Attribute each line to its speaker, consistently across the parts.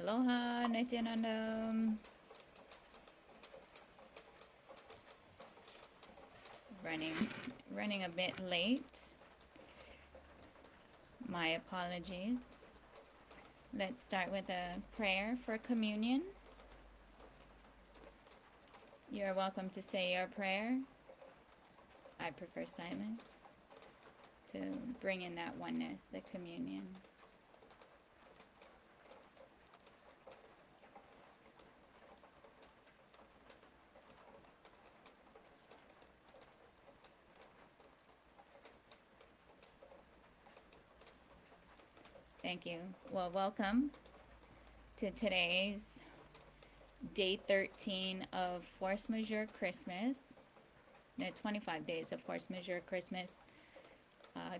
Speaker 1: Aloha, Nityanandam. Running a bit late. My apologies. Let's start with a prayer for communion. You're welcome to say your prayer. I prefer silence to bring in that oneness, the communion. Thank you. Well, welcome to today's day 13 of Force Majeure Christmas. The 25 days of Force Majeure Christmas.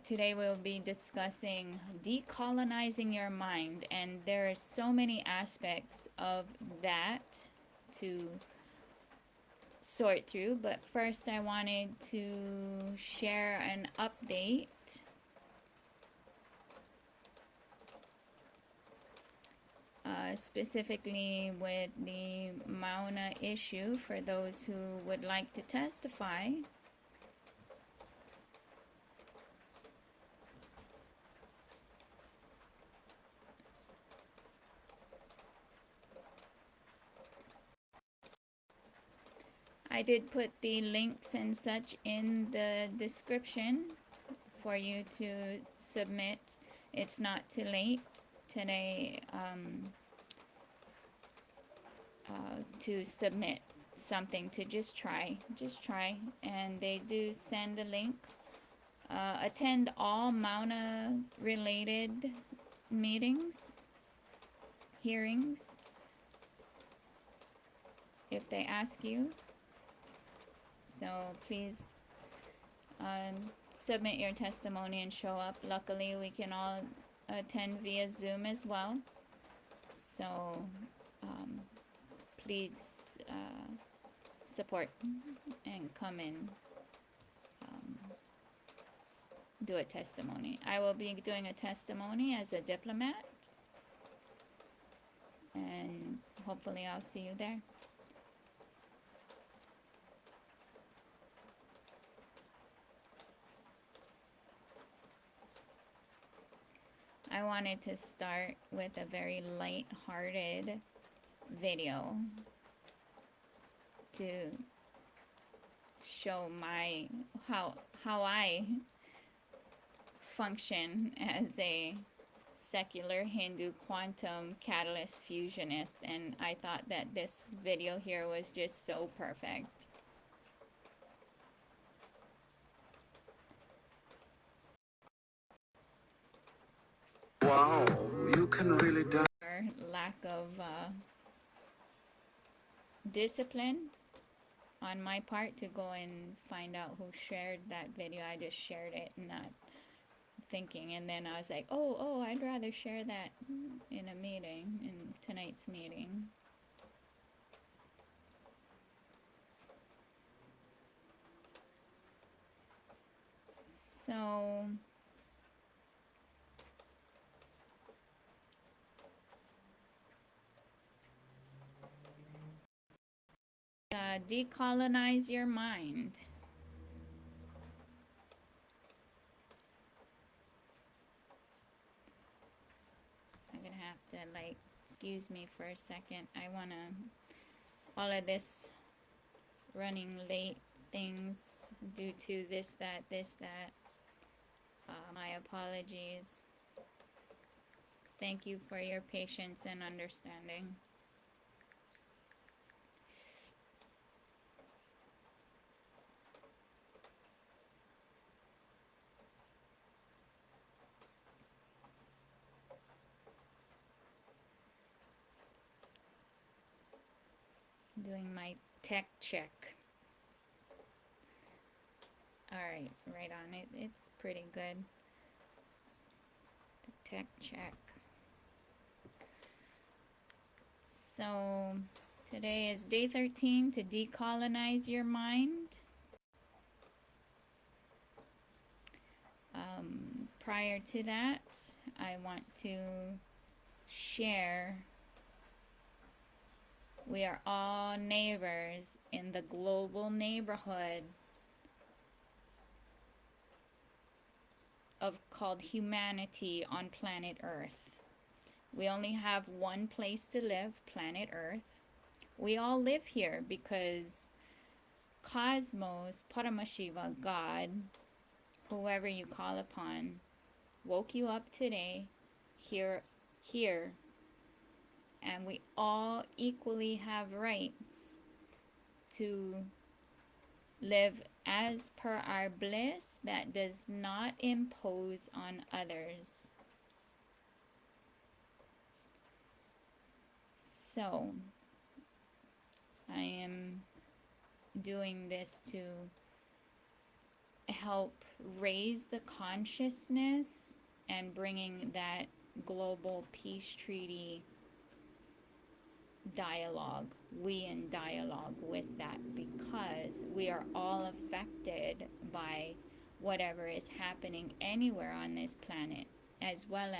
Speaker 1: Today we'll be discussing decolonizing your mind, and there are so many aspects of that to sort through, but first I wanted to share an update specifically with the Mauna issue for those who would like to testify. I did put the links and such in the description for you to submit. It's not too late today to submit something, to just try, and they do send a link. Attend all Mauna related meetings, hearings, if they ask you. So please submit your testimony and show up. Luckily we can all attend via Zoom as well, so please support and come and do a testimony. I will be doing a testimony as a diplomat, and hopefully I'll see you there. I wanted to start with a very light-hearted video to show how I function as a secular Hindu quantum catalyst fusionist, and I thought that this video here was just so perfect.
Speaker 2: Wow, you can really do.
Speaker 1: Lack of discipline on my part to go and find out who shared that video. I just shared it, not thinking, and then I was like, oh, I'd rather share that in a meeting, in tonight's meeting. So decolonize your mind. I'm gonna have to, like, excuse me for a second. I wanna, all of this running late things due to this, that. My apologies. Thank you for your patience and understanding. Doing my tech check. Alright, right on it. It's pretty good. The tech check. So today is day 13 to decolonize your mind. Prior to that, I want to share We are all neighbors in the global neighborhood of called humanity on planet Earth. We only have one place to live, planet Earth. We all live here because Cosmos, Paramashiva, God, whoever you call upon, woke you up today, here, and we all equally have rights to live as per our bliss that does not impose on others. So, I am doing this to help raise the consciousness and bringing that global peace treaty dialogue, we in dialogue with that, because we are all affected by whatever is happening anywhere on this planet, as well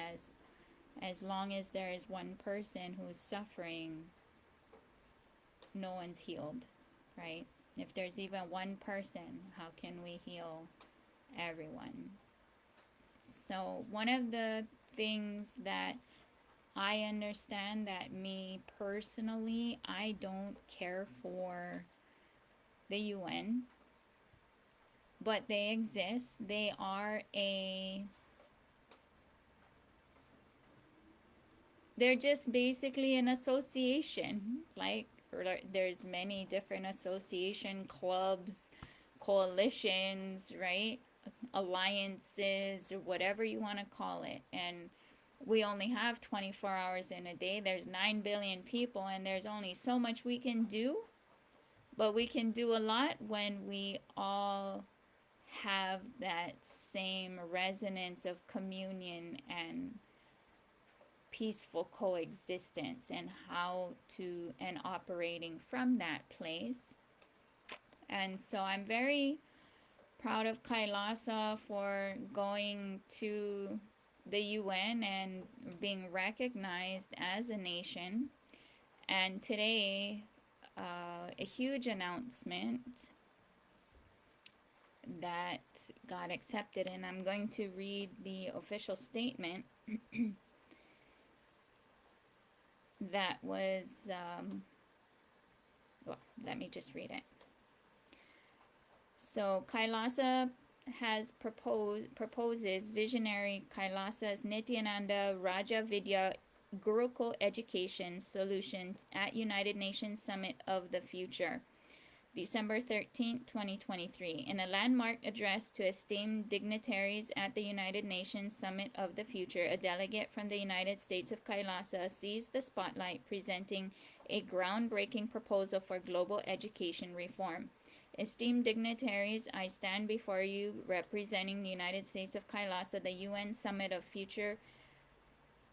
Speaker 1: as long as there is one person who's suffering, no one's healed, right? If there's even one person, how can we heal everyone? So one of the things that I understand, that me personally, I don't care for the UN, but they exist. They are they're just basically an association. Like, there's many different association, clubs, coalitions, right? Alliances, or whatever you want to call it. And we only have 24 hours in a day. There's 9 billion people, and there's only so much we can do. But we can do a lot when we all have that same resonance of communion and peaceful coexistence, and how to, and operating from that place. And so I'm very proud of Kailasa for going to the UN and being recognized as a nation. And today, a huge announcement that got accepted, and I'm going to read the official statement that was, well, let me just read it. So Kailasa has proposes visionary Kailasa's Nityananda Raja Vidya Gurukul Education Solutions at United Nations Summit of the Future, December 13, 2023. In a landmark address to esteemed dignitaries at the United Nations Summit of the Future, a delegate from the United States of Kailasa seized the spotlight, presenting a groundbreaking proposal for global education reform. Esteemed dignitaries, I stand before you representing the United States of Kailasa. The UN Summit of Future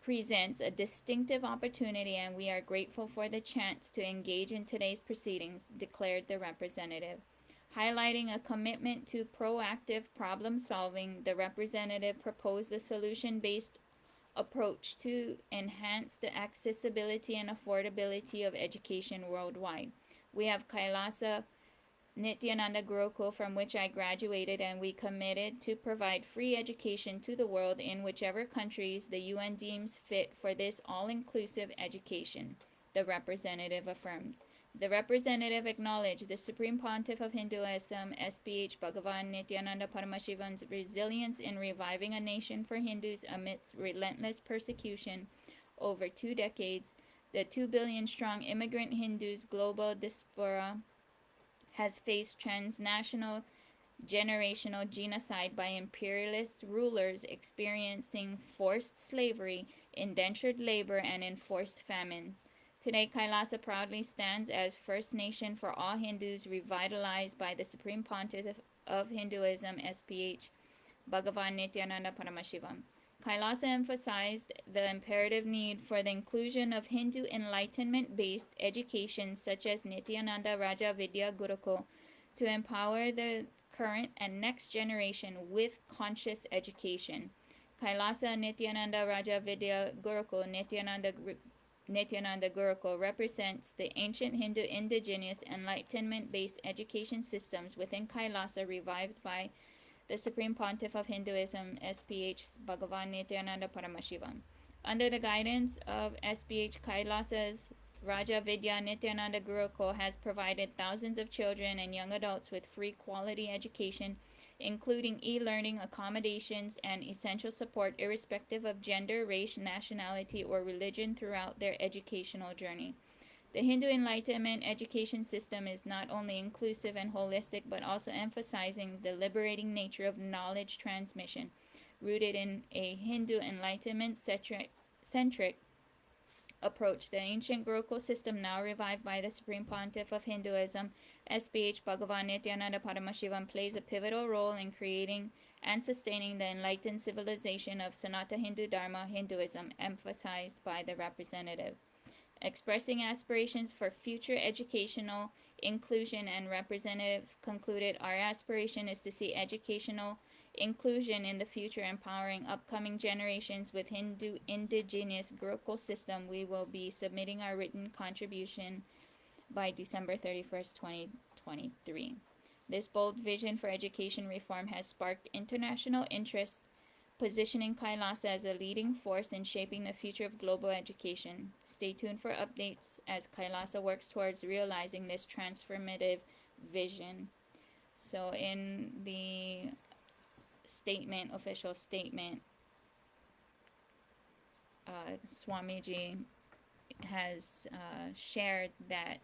Speaker 1: presents a distinctive opportunity, and we are grateful for the chance to engage in today's proceedings, declared the representative. Highlighting a commitment to proactive problem solving, the representative proposed a solution-based approach to enhance the accessibility and affordability of education worldwide. We have Kailasa Nityananda Gurukul, from which I graduated, and we committed to provide free education to the world in whichever countries the UN deems fit for this all-inclusive education, the representative affirmed. The representative acknowledged the Supreme Pontiff of Hinduism, SPH Bhagavan Nityananda Paramashivan's resilience in reviving a nation for Hindus amidst relentless persecution over 2 decades. The 2 billion strong immigrant Hindus global diaspora has faced transnational generational genocide by imperialist rulers, experiencing forced slavery, indentured labor, and enforced famines. Today, Kailasa proudly stands as First Nation for all Hindus, revitalized by the Supreme Pontiff of Hinduism, SPH Bhagavan Nityananda Paramashivam. Kailasa emphasized the imperative need for the inclusion of Hindu enlightenment-based education such as Nityananda Raja Vidya Gurukul to empower the current and next generation with conscious education. Kailasa Nityananda Raja Vidya Gurukul Nityananda Nityananda Gurukul represents the ancient Hindu indigenous enlightenment-based education systems within Kailasa revived by the Supreme Pontiff of Hinduism, SPH Bhagavan Nityananda Paramashivam. Under the guidance of SPH Kailasa's Raja Vidya Nityananda Gurukul has provided thousands of children and young adults with free quality education, including e-learning, accommodations, and essential support irrespective of gender, race, nationality, or religion throughout their educational journey. The Hindu Enlightenment education system is not only inclusive and holistic, but also emphasizing the liberating nature of knowledge transmission, rooted in a Hindu Enlightenment centric approach. The ancient Gurukul system, now revived by the Supreme Pontiff of Hinduism, SPH Bhagavan Nityananda Paramashivam, plays a pivotal role in creating and sustaining the enlightened civilization of Sanatana Hindu Dharma Hinduism, emphasized by the representative. Expressing aspirations for future educational inclusion, and representative concluded, our aspiration is to see educational inclusion in the future, empowering upcoming generations with Hindu indigenous Gurukul system. We will be submitting our written contribution by December 31st, 2023. This bold vision for education reform has sparked international interest, positioning Kailasa as a leading force in shaping the future of global education. Stay tuned for updates as Kailasa works towards realizing this transformative vision. So in the statement, official statement, Swamiji has shared that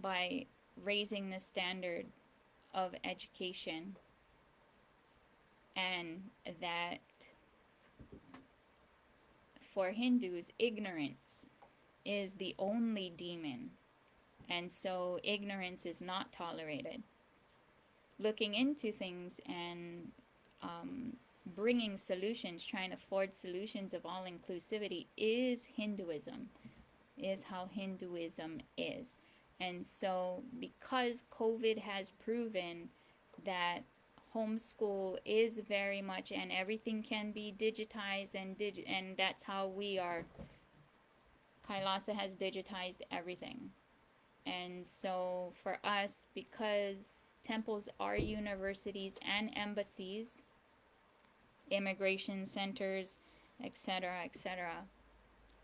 Speaker 1: by raising the standard of education, and that for Hindus, ignorance is the only demon, and so ignorance is not tolerated. Looking into things and bringing solutions, trying to forge solutions of all inclusivity is Hinduism, is how Hinduism is. And so because COVID has proven that homeschool is very much, and everything can be digitized, and that's how we are, Kailasa has digitized everything. And so for us, because temples are universities and embassies, immigration centers, etc.,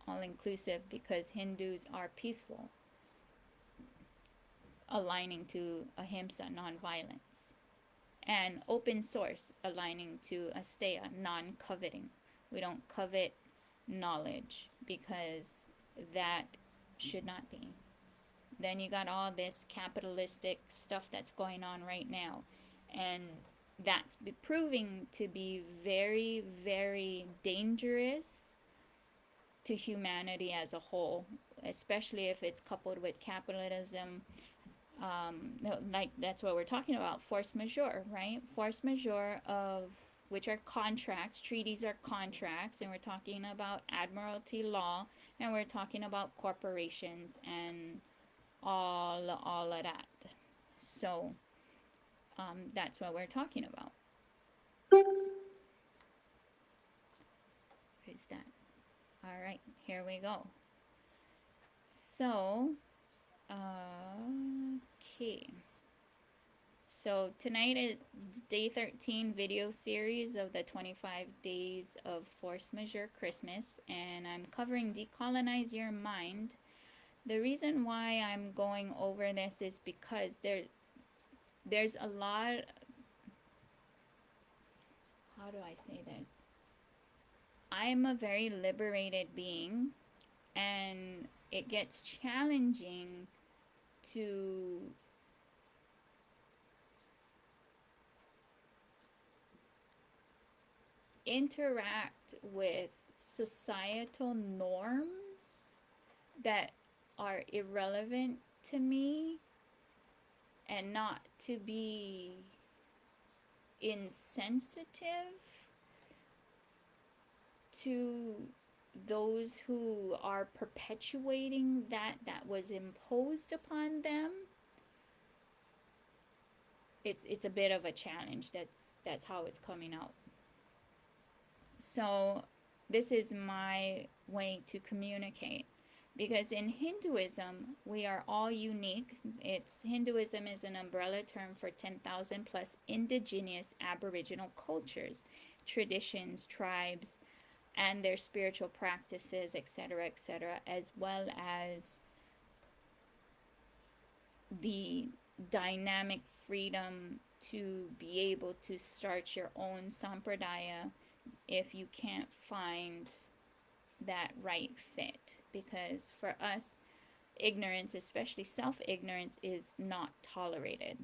Speaker 1: all inclusive, because Hindus are peaceful, aligning to ahimsa, non-violence, and open source, aligning to asteya, non-coveting. We don't covet knowledge, because that should not be. Then you got all this capitalistic stuff that's going on right now, and that's proving to be very, very dangerous to humanity as a whole, especially if it's coupled with capitalism. Like that's what we're talking about, force majeure, right? Force majeure, of which are contracts. Treaties are contracts, and we're talking about admiralty law, and we're talking about corporations and all of that. So that's what we're talking about. Is that all right? Here we go. So okay, so tonight is day 13 video series of the 25 days of force majeure Christmas, and I'm covering Decolonize Your Mind. The reason why I'm going over this is because there's a lot, how do I say this? I'm a very liberated being, and it gets challenging to interact with societal norms that are irrelevant to me, and not to be insensitive to those who are perpetuating that was imposed upon them. it's a bit of a challenge. That's how it's coming out. So this is my way to communicate, because in Hinduism we are all unique. Hinduism is an umbrella term for 10,000 plus indigenous aboriginal cultures, traditions, tribes, and their spiritual practices, etc., as well as the dynamic freedom to be able to start your own sampradaya if you can't find that right fit. Because for us, ignorance, especially self-ignorance, is not tolerated.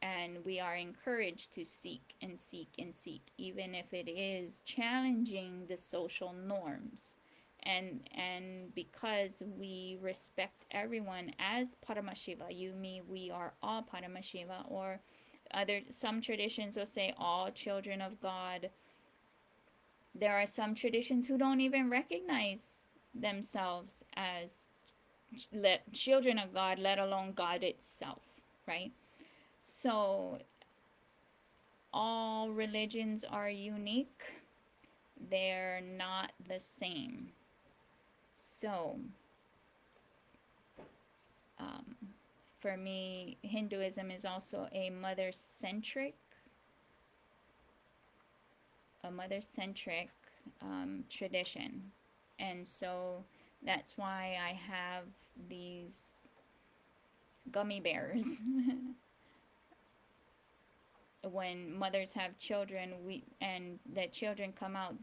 Speaker 1: And we are encouraged to seek and seek and seek, even if it is challenging the social norms. And because we respect everyone as Paramashiva, you, me, we are all Paramashiva, or some traditions will say all children of God. There are some traditions who don't even recognize themselves as children of God, let alone God itself, right? So all religions are unique. They're not the same. So for me, Hinduism is also a mother-centric tradition. And so that's why I have these gummy bears. When mothers have children, and the children come out,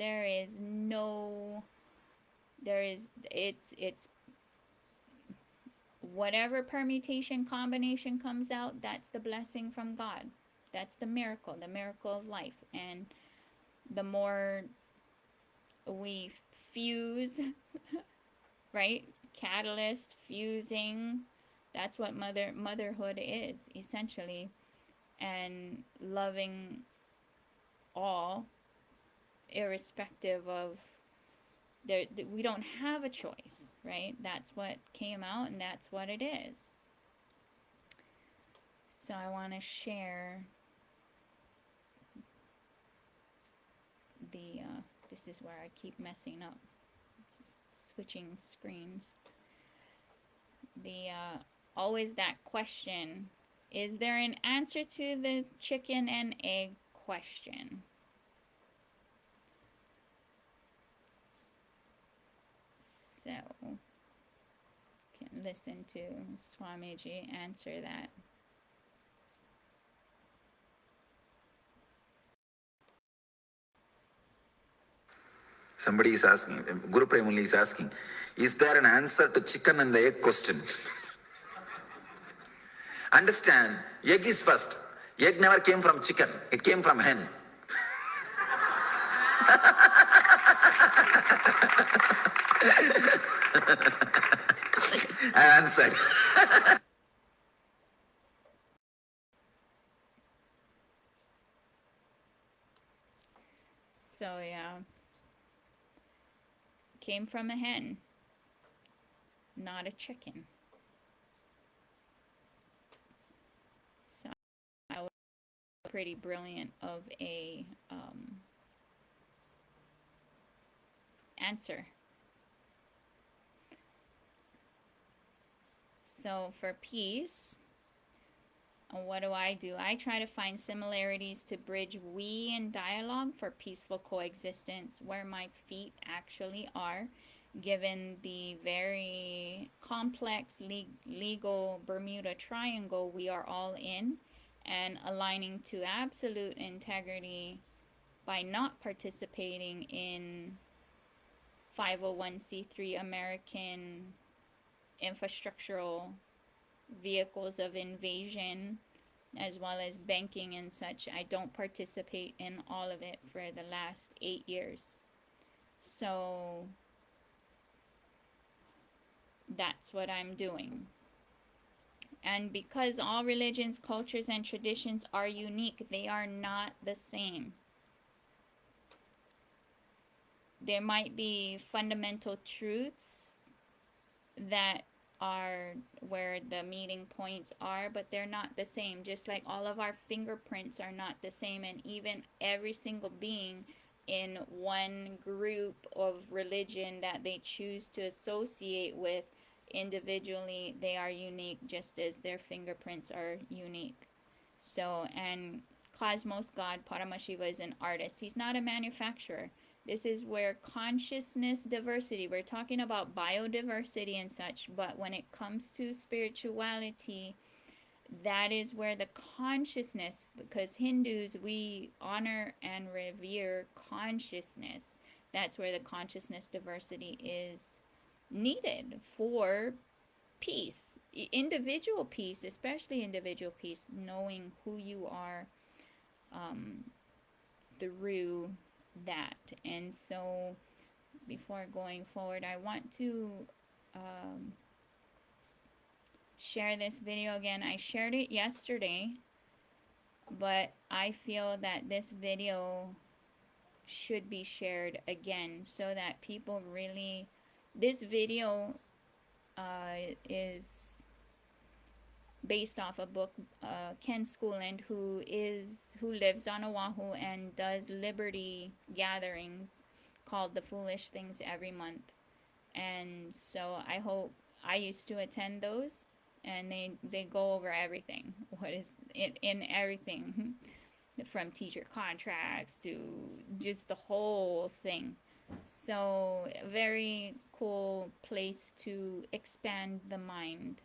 Speaker 1: it's whatever permutation combination comes out, that's the blessing from God. That's the miracle of life. And the more we fuse, right? Catalyst, fusing, that's what motherhood is, essentially. And loving all, irrespective of, we don't have a choice, right? That's what came out, and that's what it is. So I want to share this is where I keep messing up, switching screens. Always that question: is there an answer to the chicken and egg question? So, can listen to Swamiji answer that.
Speaker 3: Somebody is asking, Guru Premuli is asking, is there an answer to chicken and the egg question? Understand, egg is first. Egg never came from chicken, it came from hen. I answered.
Speaker 1: So yeah, came from a hen, not a chicken. So I was pretty brilliant of a answer. So for peace, what do? I try to find similarities to bridge we in dialogue for peaceful coexistence where my feet actually are, given the very complex legal Bermuda Triangle we are all in, and aligning to absolute integrity by not participating in 501c3 American infrastructural vehicles of invasion, as well as banking and such. I don't participate in all of it for the last 8 years. So that's what I'm doing. And because all religions, cultures, and traditions are unique, they are not the same. There might be fundamental truths that are where the meeting points are, but they're not the same. Just like all of our fingerprints are not the same, and even every single being in one group of religion that they choose to associate with individually, they are unique just as their fingerprints are unique. So, and Cosmos God Paramashiva is an artist. He's not a manufacturer. This is where consciousness diversity, we're talking about biodiversity and such, but when it comes to spirituality, that is where the consciousness, because Hindus, we honor and revere consciousness. That's where the consciousness diversity is needed for peace, individual peace, especially individual peace, knowing who you are through that. And so before going forward, I want to share this video again. I shared it yesterday, but I feel that this video should be shared again so that people really, this video is based off a book, Ken Schooland, who lives on Oahu and does liberty gatherings called The Foolish Things every month. And so I used to attend those, and they go over everything, what is in everything from teacher contracts to just the whole thing. So very cool place to expand the mind.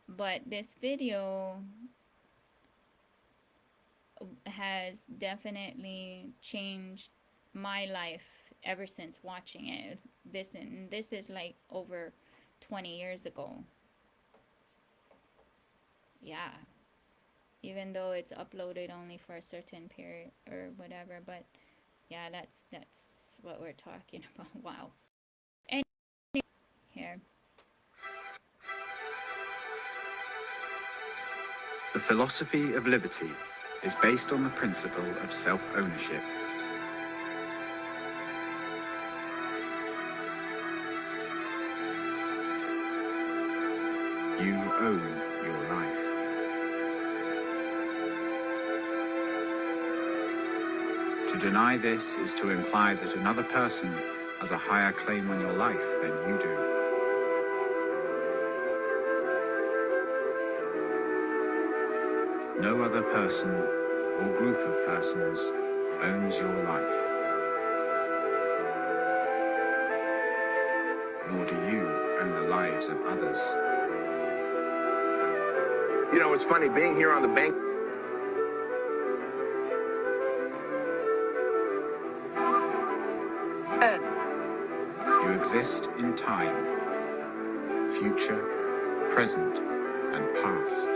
Speaker 1: But this video has definitely changed my life ever since watching it. This is like over 20 years ago. Yeah. Even though it's uploaded only for a certain period or whatever, but yeah, that's what we're talking about. Wow. And here.
Speaker 4: The philosophy of liberty is based on the principle of self-ownership. You own your life. To deny this is to imply that another person has a higher claim on your life than you do. No other person or group of persons owns your life. Nor do you own the lives of others.
Speaker 5: You know, it's funny, being here on the bank.
Speaker 4: You exist in time, future, present, and past.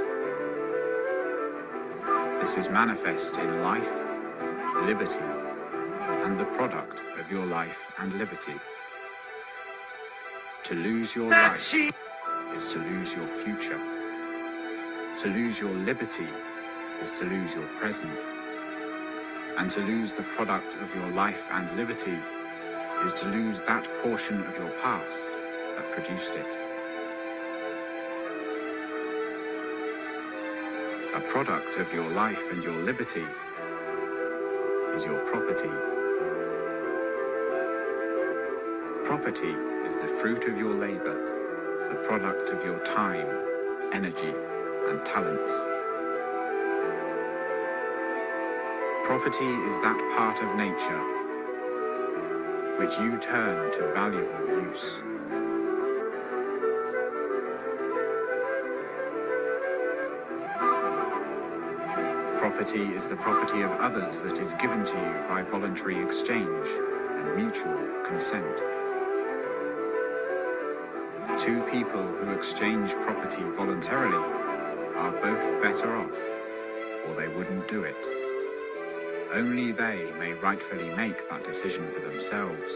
Speaker 4: This is manifest in life, liberty, and the product of your life and liberty. To lose your life is to lose your future. To lose your liberty is to lose your present. And to lose the product of your life and liberty is to lose that portion of your past that produced it. A product of your life and your liberty is your property. Property is the fruit of your labor, the product of your time, energy, and talents. Property is that part of nature which you turn to valuable use. Property is the property of others that is given to you by voluntary exchange and mutual consent. Two people who exchange property voluntarily are both better off, or they wouldn't do it. Only they may rightfully make that decision for themselves.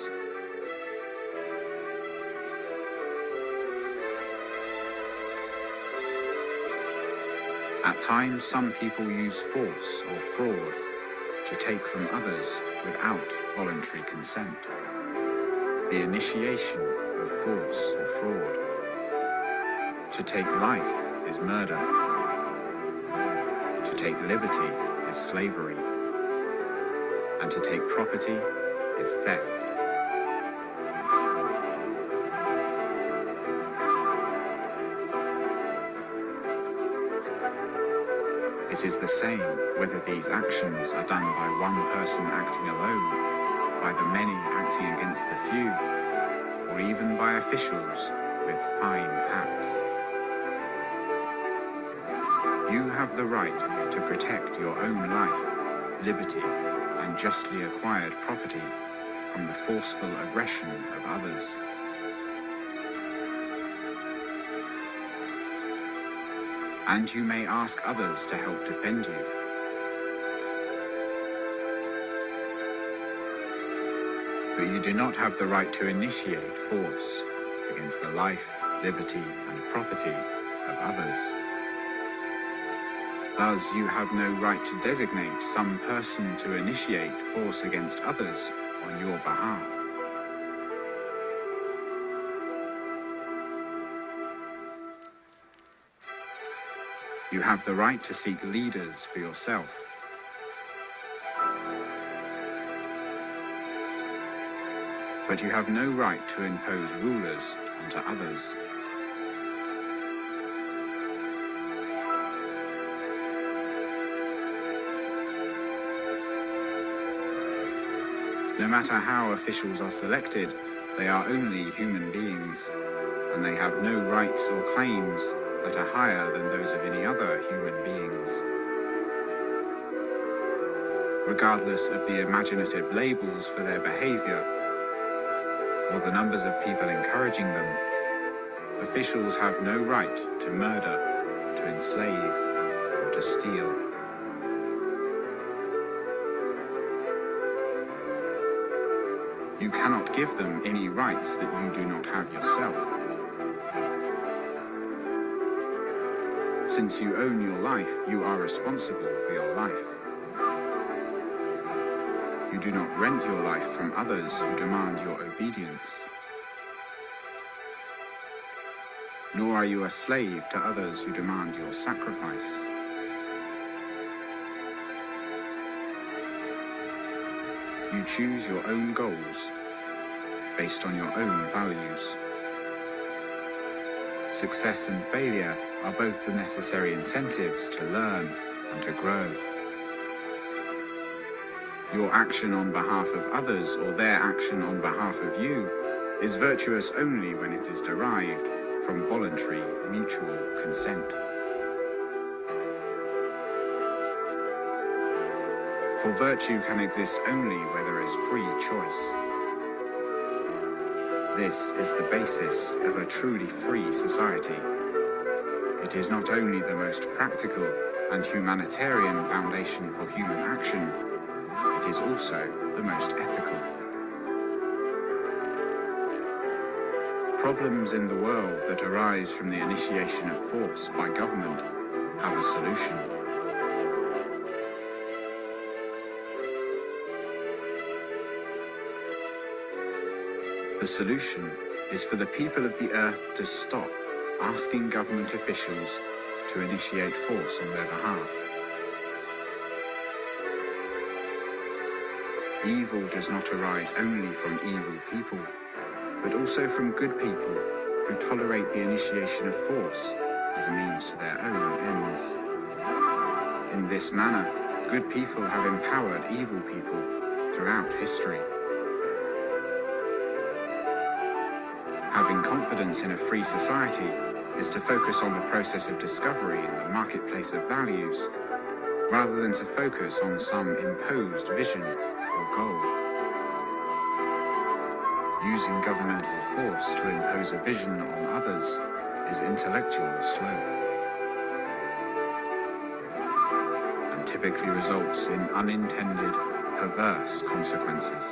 Speaker 4: At times, some people use force or fraud to take from others without voluntary consent. The initiation of force or fraud To take life is murder. To take liberty is slavery. And to take property is theft. It is the same whether these actions are done by one person acting alone, by the many acting against the few, or even by officials with fine hats. You have the right to protect your own life, liberty, and justly acquired property from the forceful aggression of others. And you may ask others to help defend you. But you do not have the right to initiate force against the life, liberty, and property of others. Thus, you have no right to designate some person to initiate force against others on your behalf. You have the right to seek leaders for yourself. But you have no right to impose rulers onto others. No matter how officials are selected, they are only human beings, and they have no rights or claims that are higher than those of any other human beings. Regardless of the imaginative labels for their behavior, or the numbers of people encouraging them, officials have no right to murder, to enslave, or to steal. You cannot give them any rights that you do not have yourself. Since you own your life, you are responsible for your life. You do not rent your life from others who demand your obedience. Nor are you a slave to others who demand your sacrifice. You choose your own goals based on your own values. Success and failure are both the necessary incentives to learn and to grow. Your action on behalf of others or their action on behalf of you is virtuous only when it is derived from voluntary mutual consent. For virtue can exist only where there is free choice. This is the basis of a truly free society. It is not only the most practical and humanitarian foundation for human action, it is also the most ethical. Problems in the world that arise from the initiation of force by government have a solution. The solution is for the people of the earth to stop asking government officials to initiate force on their behalf. Evil does not arise only from evil people, but also from good people who tolerate the initiation of force as a means to their own ends. In this manner, good people have empowered evil people throughout history. Having confidence in a free society is to focus on the process of discovery in the marketplace of values, rather than to focus on some imposed vision or goal. Using governmental force to impose a vision on others is intellectual sloth, and typically results in unintended, perverse consequences.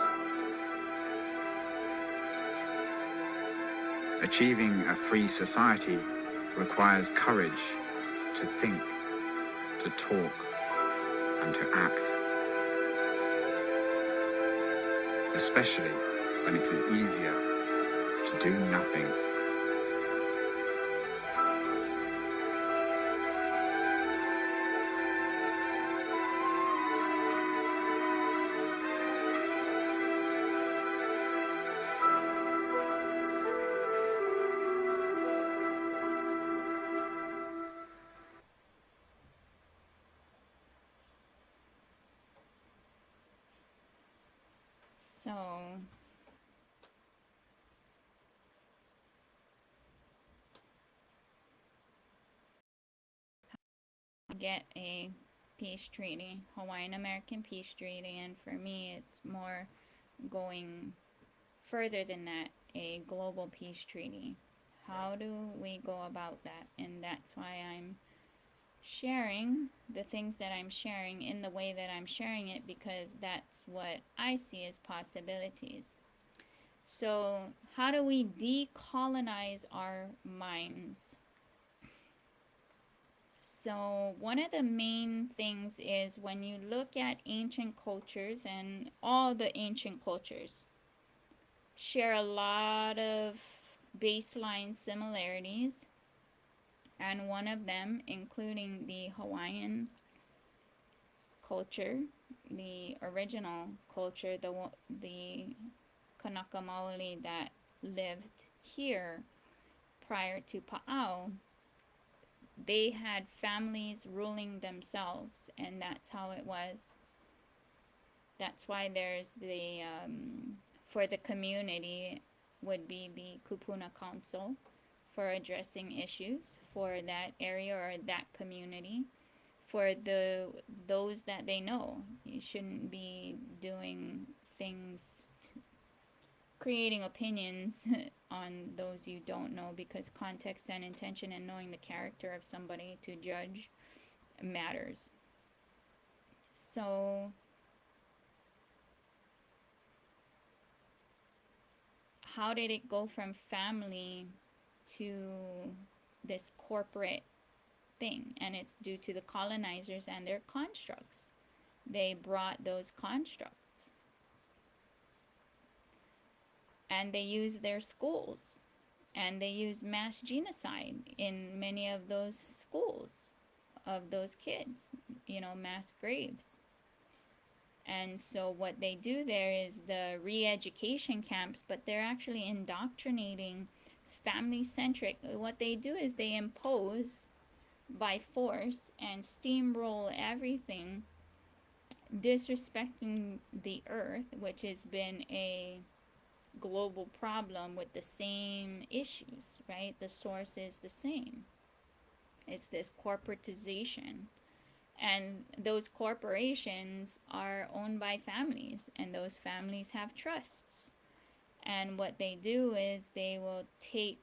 Speaker 4: Achieving a free society requires courage to think, to talk, and to act, especially when it is easier to do nothing.
Speaker 1: get a peace treaty, Hawaiian American peace treaty, and for me it's more going further than that, a global peace treaty. How do we go about that? And that's why I'm sharing the things that I'm sharing in the way that I'm sharing it, because that's what I see as possibilities. So how do we decolonize our minds? So one of the main things is when you look at ancient cultures, and all the ancient cultures share a lot of baseline similarities, and one of them, including the Hawaiian culture, the original culture, the Kanaka Maoli that lived here prior to Pa'au, they had families ruling themselves, and that's how it was. That's why there's the for the community would be the Kupuna Council for addressing issues for that area or that community. For those that they know, you shouldn't be doing things, creating opinions on those you don't know, because context and intention and knowing the character of somebody to judge matters. So how did it go from family to this corporate thing? And it's due to the colonizers and their constructs. They brought those constructs, and they used their schools, and they used mass genocide in many of those schools of those kids, you know, mass graves. And so what they do there is the re-education camps, but they're actually indoctrinating family-centric. What they do is they impose by force and steamroll everything, disrespecting the earth, which has been a global problem with the same issues, right? The source is the same. It's this corporatization. And those corporations are owned by families, and those families have trusts. And what they do is they will take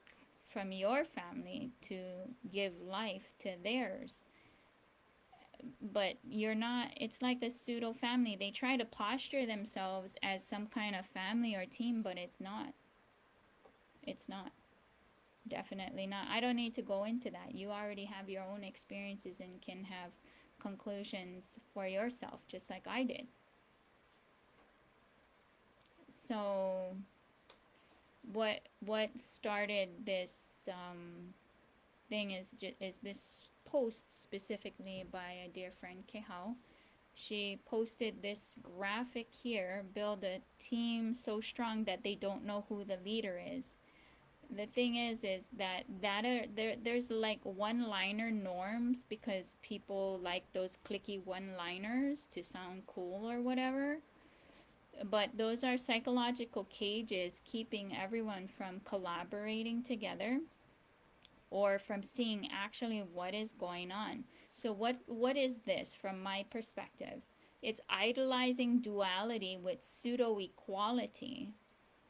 Speaker 1: from your family to give life to theirs. But you're not, it's like a pseudo family. They try to posture themselves as some kind of family or team, but it's not. It's not. Definitely not. I don't need to go into that. You already have your own experiences and can have conclusions for yourself, just like I did. So what started this thing is this post specifically by a dear friend, Kehao. She posted this graphic here: build a team so strong that they don't know who the leader is. The thing is that there's like one-liner norms, because people like those clicky one-liners to sound cool or whatever. But those are psychological cages keeping everyone from collaborating together or from seeing actually what is going on. So what is this from my perspective? It's idolizing duality with pseudo-equality.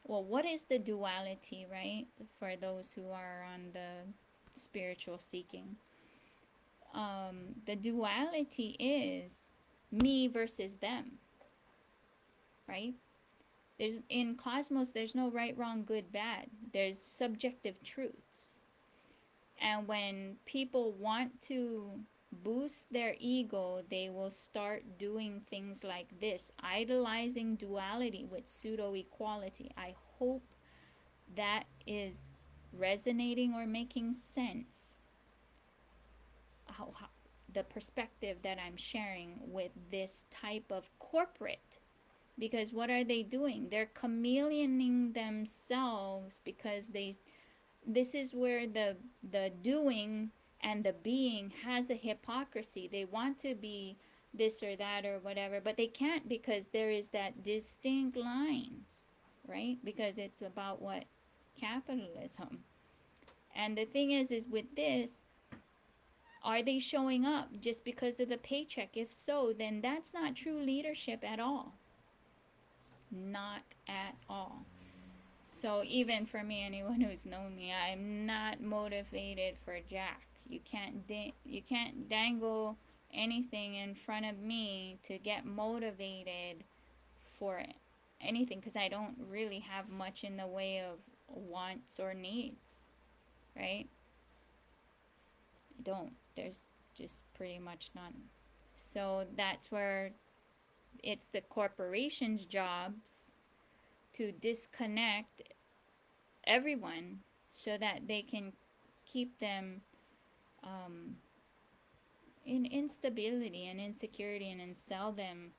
Speaker 1: Well, what is the duality, right? For those who are on the spiritual seeking. The duality is me versus them, right? In cosmos, there's no right, wrong, good, bad. There's subjective truths. And when people want to boost their ego, they will start doing things like this, idolizing duality with pseudo-equality. I hope that is resonating or making sense. How the perspective that I'm sharing with this type of corporate. Because what are they doing? They're chameleoning themselves, because this is where the doing and the being has a hypocrisy. They want to be this or that or whatever, but they can't, because there is that distinct line, right? Because it's about what? Capitalism. And the thing is with this, Are they showing up just because of the paycheck? If so, then that's not true leadership at all. Not at all. So even for me, anyone who's known me, I'm not motivated for jack. You can't dangle anything in front of me to get motivated for anything, because I don't really have much in the way of wants or needs, right? I don't. There's just pretty much none. So that's where it's the corporation's jobs to disconnect everyone so that they can keep them in instability and insecurity, and then sell them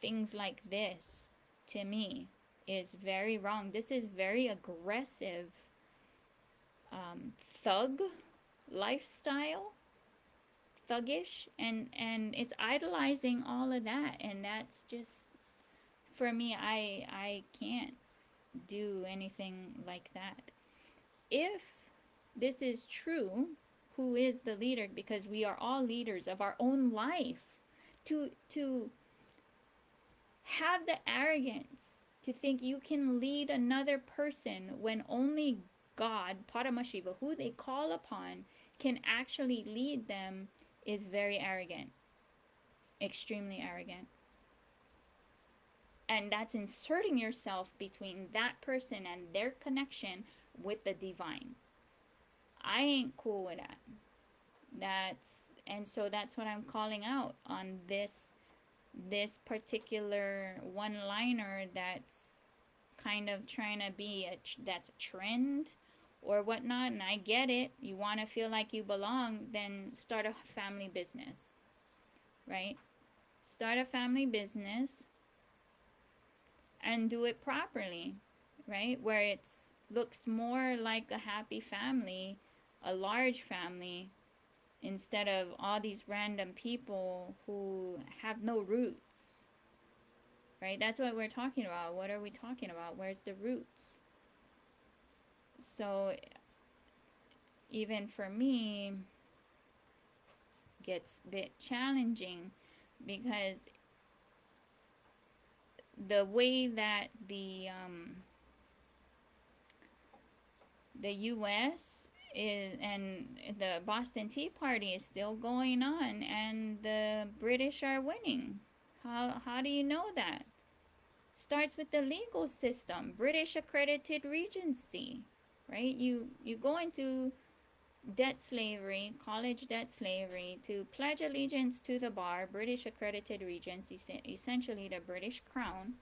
Speaker 1: things like this. To me, is very wrong. This is very aggressive thug lifestyle, thuggish, and it's idolizing all of that, and that's just, for me, I can't do anything like that. If this is true, who is the leader? Because we are all leaders of our own life. To have the arrogance to think you can lead another person when only God, Paramashiva, who they call upon, can actually lead them, is very arrogant. Extremely arrogant. And that's inserting yourself between that person and their connection with the divine. I ain't cool with that. So that's what I'm calling out on this particular one-liner that's kind of trying to be that's a trend or whatnot. And I get it. You want to feel like you belong, then start a family business, right? Start a family business and do it properly, right? Where it's looks more like a happy family, a large family, instead of all these random people who have no roots, right? That's what we're talking about. What are we talking about? Where's the roots? So even for me, it gets a bit challenging, because the way that the U.S. is, and the Boston Tea Party is still going on, and the British are winning. How do you know that? Starts with the legal system. British accredited regency, right? You go into debt slavery, college debt slavery, to pledge allegiance to the bar, British accredited regency, essentially the British crown,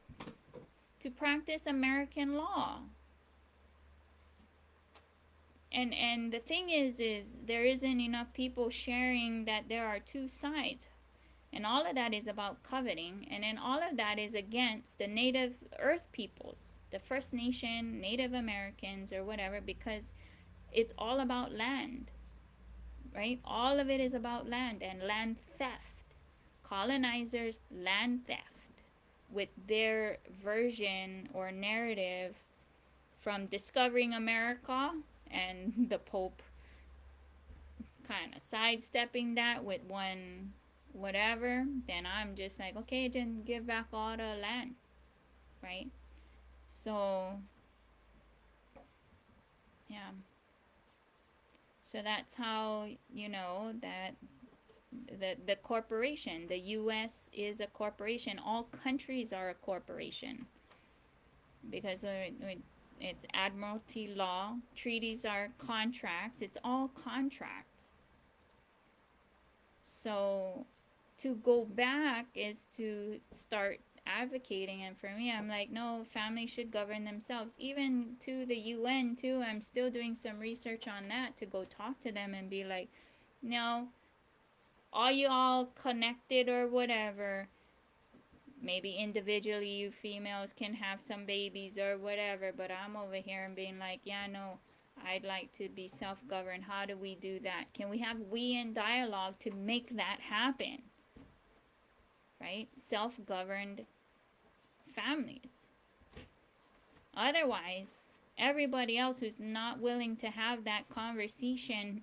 Speaker 1: to practice American law. And the thing is there isn't enough people sharing that there are two sides. And all of that is about coveting. And then all of that is against the native earth peoples, the First Nation, Native Americans, or whatever, because it's all about land, right? All of it is about land and land theft. Colonizers, land theft, with their version or narrative from discovering America, and the Pope kind of sidestepping that with one whatever. Then I'm just like, okay, then give back all the land, right? So yeah, so that's how you know that the corporation, the U.S. is a corporation. All countries are a corporation, because it's admiralty law. Treaties are contracts. It's all contracts. So to go back is to start advocating. And for me, I'm like, no, families should govern themselves. Even to the UN too, I'm still doing some research on that, to go talk to them and be like, no, all you all connected or whatever, maybe individually you females can have some babies or whatever, but I'm over here and being like, yeah, no, I'd like to be self-governed. How do we do that? Can we have in dialogue to make that happen? Right? Self-governed families. Otherwise, everybody else who's not willing to have that conversation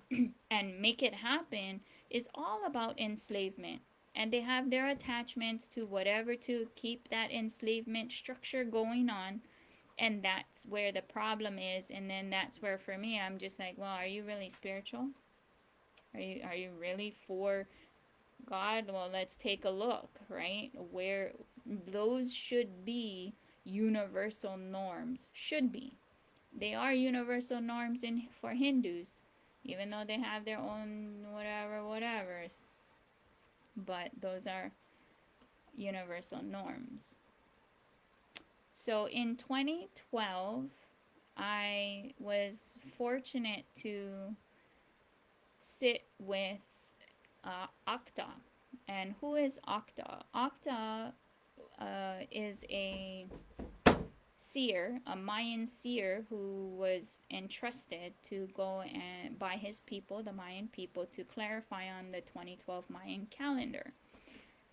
Speaker 1: and make it happen is all about enslavement. And they have their attachments to whatever to keep that enslavement structure going on. And that's where the problem is. And then that's where, for me, I'm just like, well, are you really spiritual? Are you really for God? Well, let's take a look, right? Where those should be universal norms. Should be. They are universal norms for Hindus, even though they have their own whatevers. But those are universal norms. So in 2012, I was fortunate to sit with Akta. And who is Akta? Akta is a seer, a Mayan seer, who was entrusted to go and by his people, the Mayan people, to clarify on the 2012 Mayan calendar.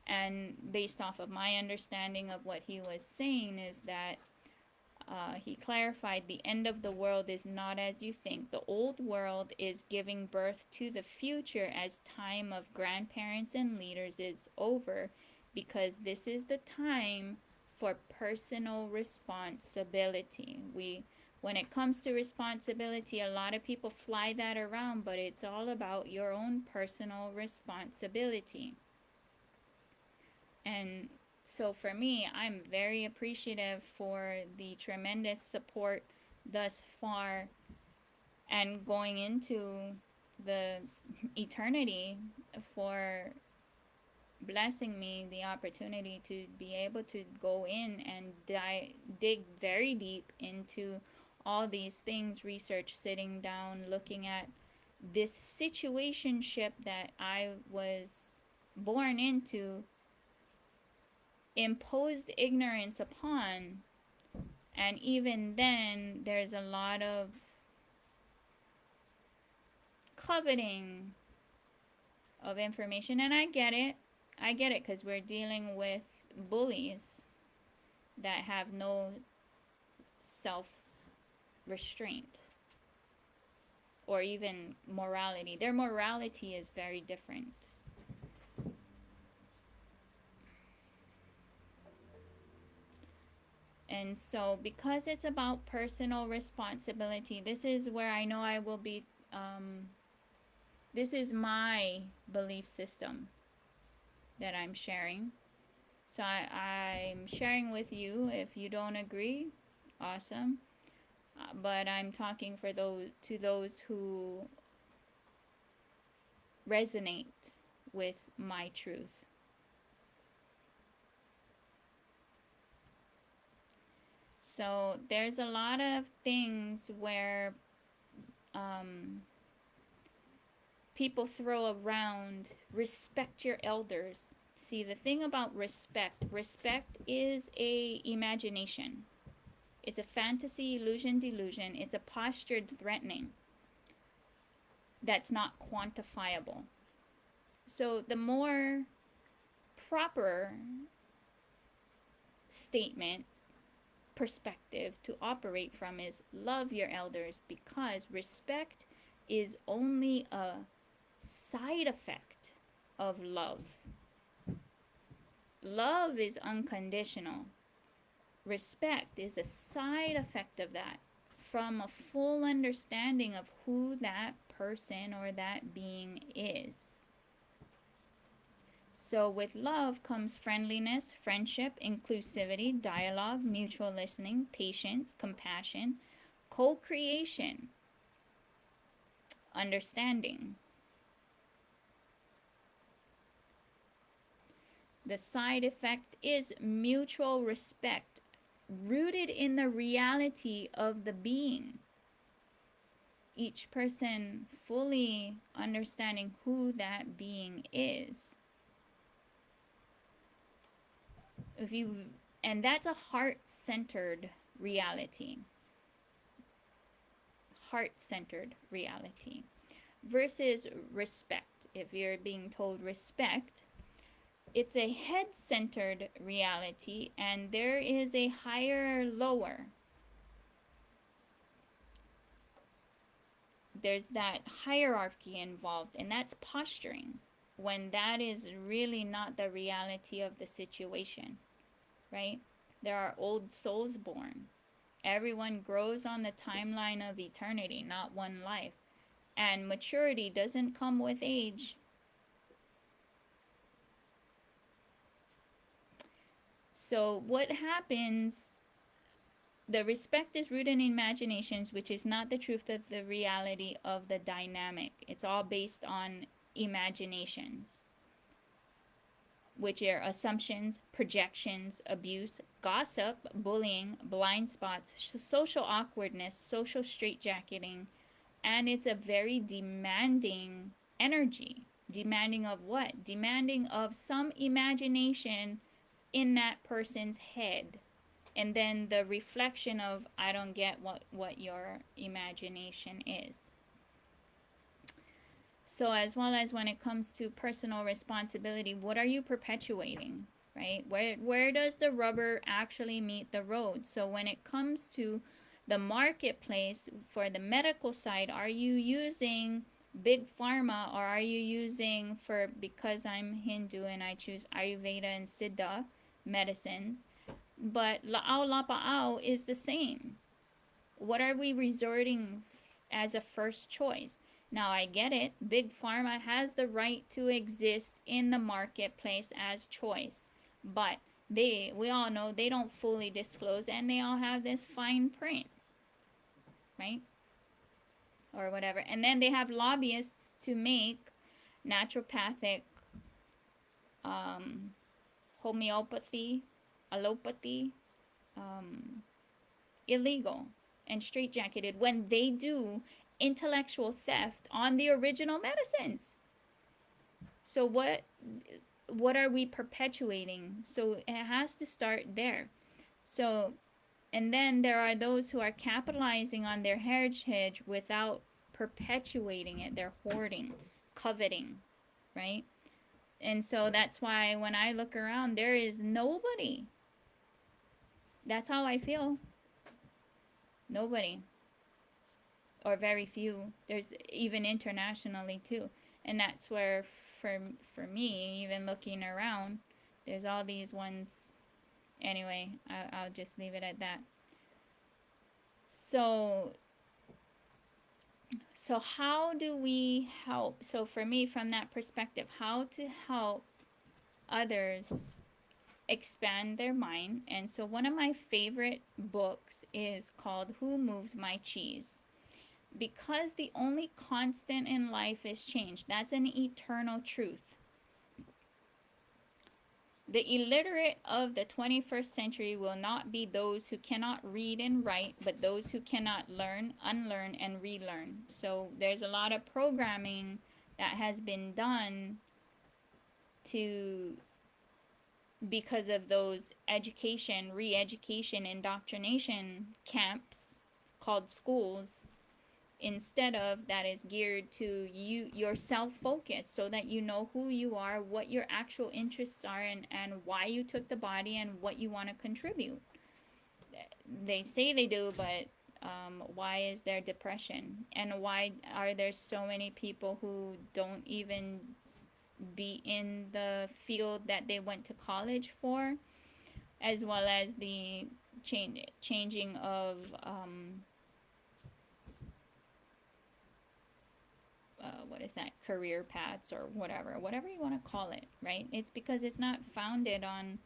Speaker 1: And based off of my understanding of what he was saying is that he clarified the end of the world is not as you think. The old world is giving birth to the future as time of grandparents and leaders is over, because this is the time for personal responsibility. When it comes to responsibility, a lot of people fly that around, but it's all about your own personal responsibility. And so for me, I'm very appreciative for the tremendous support thus far and going into the eternity for blessing me the opportunity to be able to go in and dig very deep into all these things, research, sitting down, looking at this situationship that I was born into, imposed ignorance upon. And even then, there's a lot of coveting of information. And I get it because we're dealing with bullies that have no self-restraint or even morality. Their morality is very different. And so because it's about personal responsibility, this is where I know I will be, this is my belief system that I'm sharing. So I'm sharing with you. If you don't agree, awesome. But I'm talking for those who resonate with my truth. So there's a lot of things where people throw around respect your elders. See, the thing about respect is a imagination. It's a fantasy, illusion, delusion. It's a postured threatening that's not quantifiable. So the more proper statement, perspective to operate from is love your elders, because respect is only a side effect of love. Love is unconditional. Respect is a side effect of that, from a full understanding of who that person or that being is. So with love comes friendliness, friendship, inclusivity, dialogue, mutual listening, patience, compassion, co-creation, understanding. The side effect is mutual respect, rooted in the reality of the being. Each person fully understanding who that being is. And that's a heart-centered reality. Heart-centered reality. Versus respect. If you're being told respect, it's a head-centered reality, and there is a higher, lower. there's that hierarchy involved, and that's posturing, when that is really not the reality of the situation, right? There are old souls born. Everyone grows on the timeline of eternity, not one life. And maturity doesn't come with age. So what happens, the respect is rooted in imaginations, which is not the truth of the reality of the dynamic. It's all based on imaginations, which are assumptions, projections, abuse, gossip, bullying, blind spots, social awkwardness, social straitjacketing, and it's a very demanding energy. Demanding of what? Demanding of some imagination in that person's head. And then the reflection of, I don't get what your imagination is. So as well as when it comes to personal responsibility, what are you perpetuating, right? Where does the rubber actually meet the road? So when it comes to the marketplace for the medical side, are you using big pharma, or are you using, because I'm Hindu and I choose Ayurveda and Siddha medicines, but La'au Lapa'au is the same. What are we resorting as a first choice? Now I get it, big pharma has the right to exist in the marketplace as choice, but we all know they don't fully disclose, and they all have this fine print, right? Or whatever. And then they have lobbyists to make naturopathic, homeopathy, allopathy, illegal and straitjacketed, when they do intellectual theft on the original medicines. So what are we perpetuating? So it has to start there. So, and then there are those who are capitalizing on their heritage without perpetuating it. They're hoarding, coveting, right? And so that's why when I look around, there is nobody. That's how I feel. Nobody. Or very few. There's even internationally too. And that's where for me, even looking around, there's all these ones. Anyway, I'll just leave it at that. So how do we help? So for me, from that perspective, how to help others expand their mind. And so one of my favorite books is called Who Moved My Cheese? Because the only constant in life is change. That's an eternal truth. The illiterate of the 21st century will not be those who cannot read and write, but those who cannot learn, unlearn, and relearn. So there's a lot of programming that has been done because of those education, re-education, indoctrination camps called schools, instead of that is geared to your self-focus, so that you know who you are, what your actual interests are, and why you took the body and what you want to contribute. They say they do, but why is there depression? And why are there so many people who don't even be in the field that they went to college for, as well as the changing of what is that, career paths, or whatever you want to call it, right? It's because it's not founded on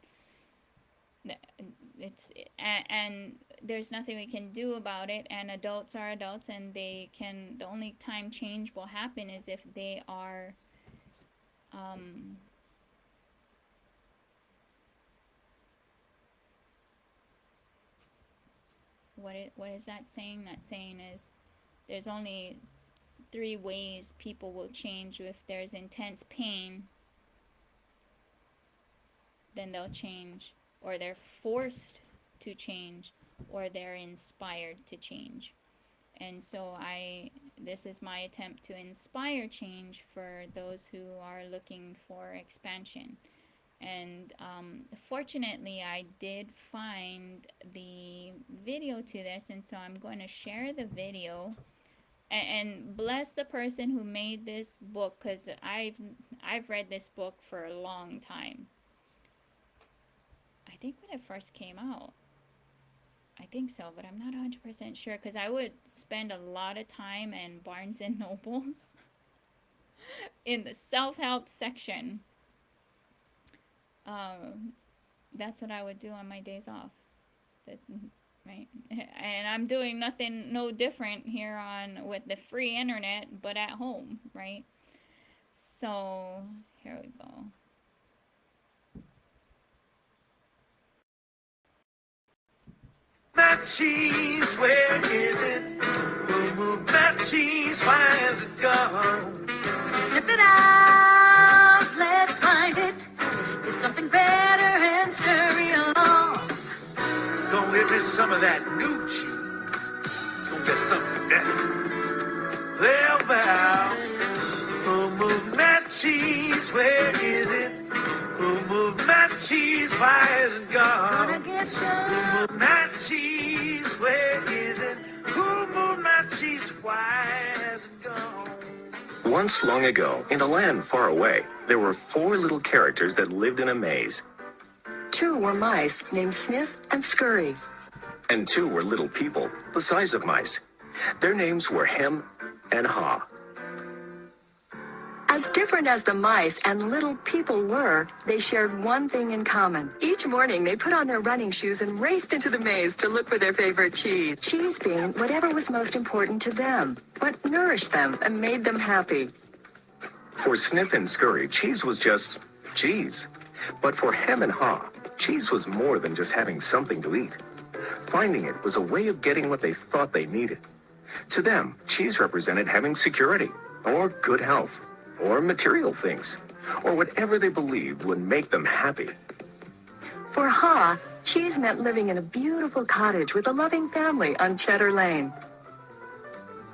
Speaker 1: and there's nothing we can do about it, and adults are adults, and the only time change will happen is if they are what is that saying? That saying is, there's only 3 ways people will change. If there's intense pain, then they'll change, or they're forced to change, or they're inspired to change. And so this is my attempt to inspire change for those who are looking for expansion. And fortunately, I did find the video to this, and so I'm going to share the video and bless the person who made this book, because I've read this book for a long time. I think when it first came out. I think so, but I'm not 100% sure, because I would spend a lot of time in Barnes and Nobles in the self-help section. That's what I would do on my days off. Right? And I'm doing no different here with the free internet, but at home, right? So here we go.
Speaker 6: That cheese, where is it? Who moved that cheese? Why has it gone?
Speaker 7: Snip it out, let's find it. Get something better and scurry along.
Speaker 6: Go get me some of that new cheese. Go get something better. Well, Val, who moved that cheese? Where is it? Who moved that cheese? Why has it gone?
Speaker 7: Gonna get
Speaker 6: Who
Speaker 7: some.
Speaker 6: moved that cheese? Where is it? Who moved that cheese? Why has it gone?
Speaker 8: Once long ago, in a land far away, there were 4 little characters that lived in a maze.
Speaker 9: 2 were mice named Sniff and Scurry.
Speaker 8: And 2 were little people, the size of mice. Their names were Hem and Haw.
Speaker 9: As different as the mice and little people were, they shared one thing in common. Each morning, they put on their running shoes and raced into the maze to look for their favorite cheese. Cheese being whatever was most important to them, what nourished them and made them happy.
Speaker 8: For Sniff and Scurry, cheese was just cheese. But for Hem and Haw, cheese was more than just having something to eat. Finding it was a way of getting what they thought they needed. To them, cheese represented having security, or good health, or material things, or whatever they believed would make them happy.
Speaker 9: For Haw, cheese meant living in a beautiful cottage with a loving family on Cheddar Lane.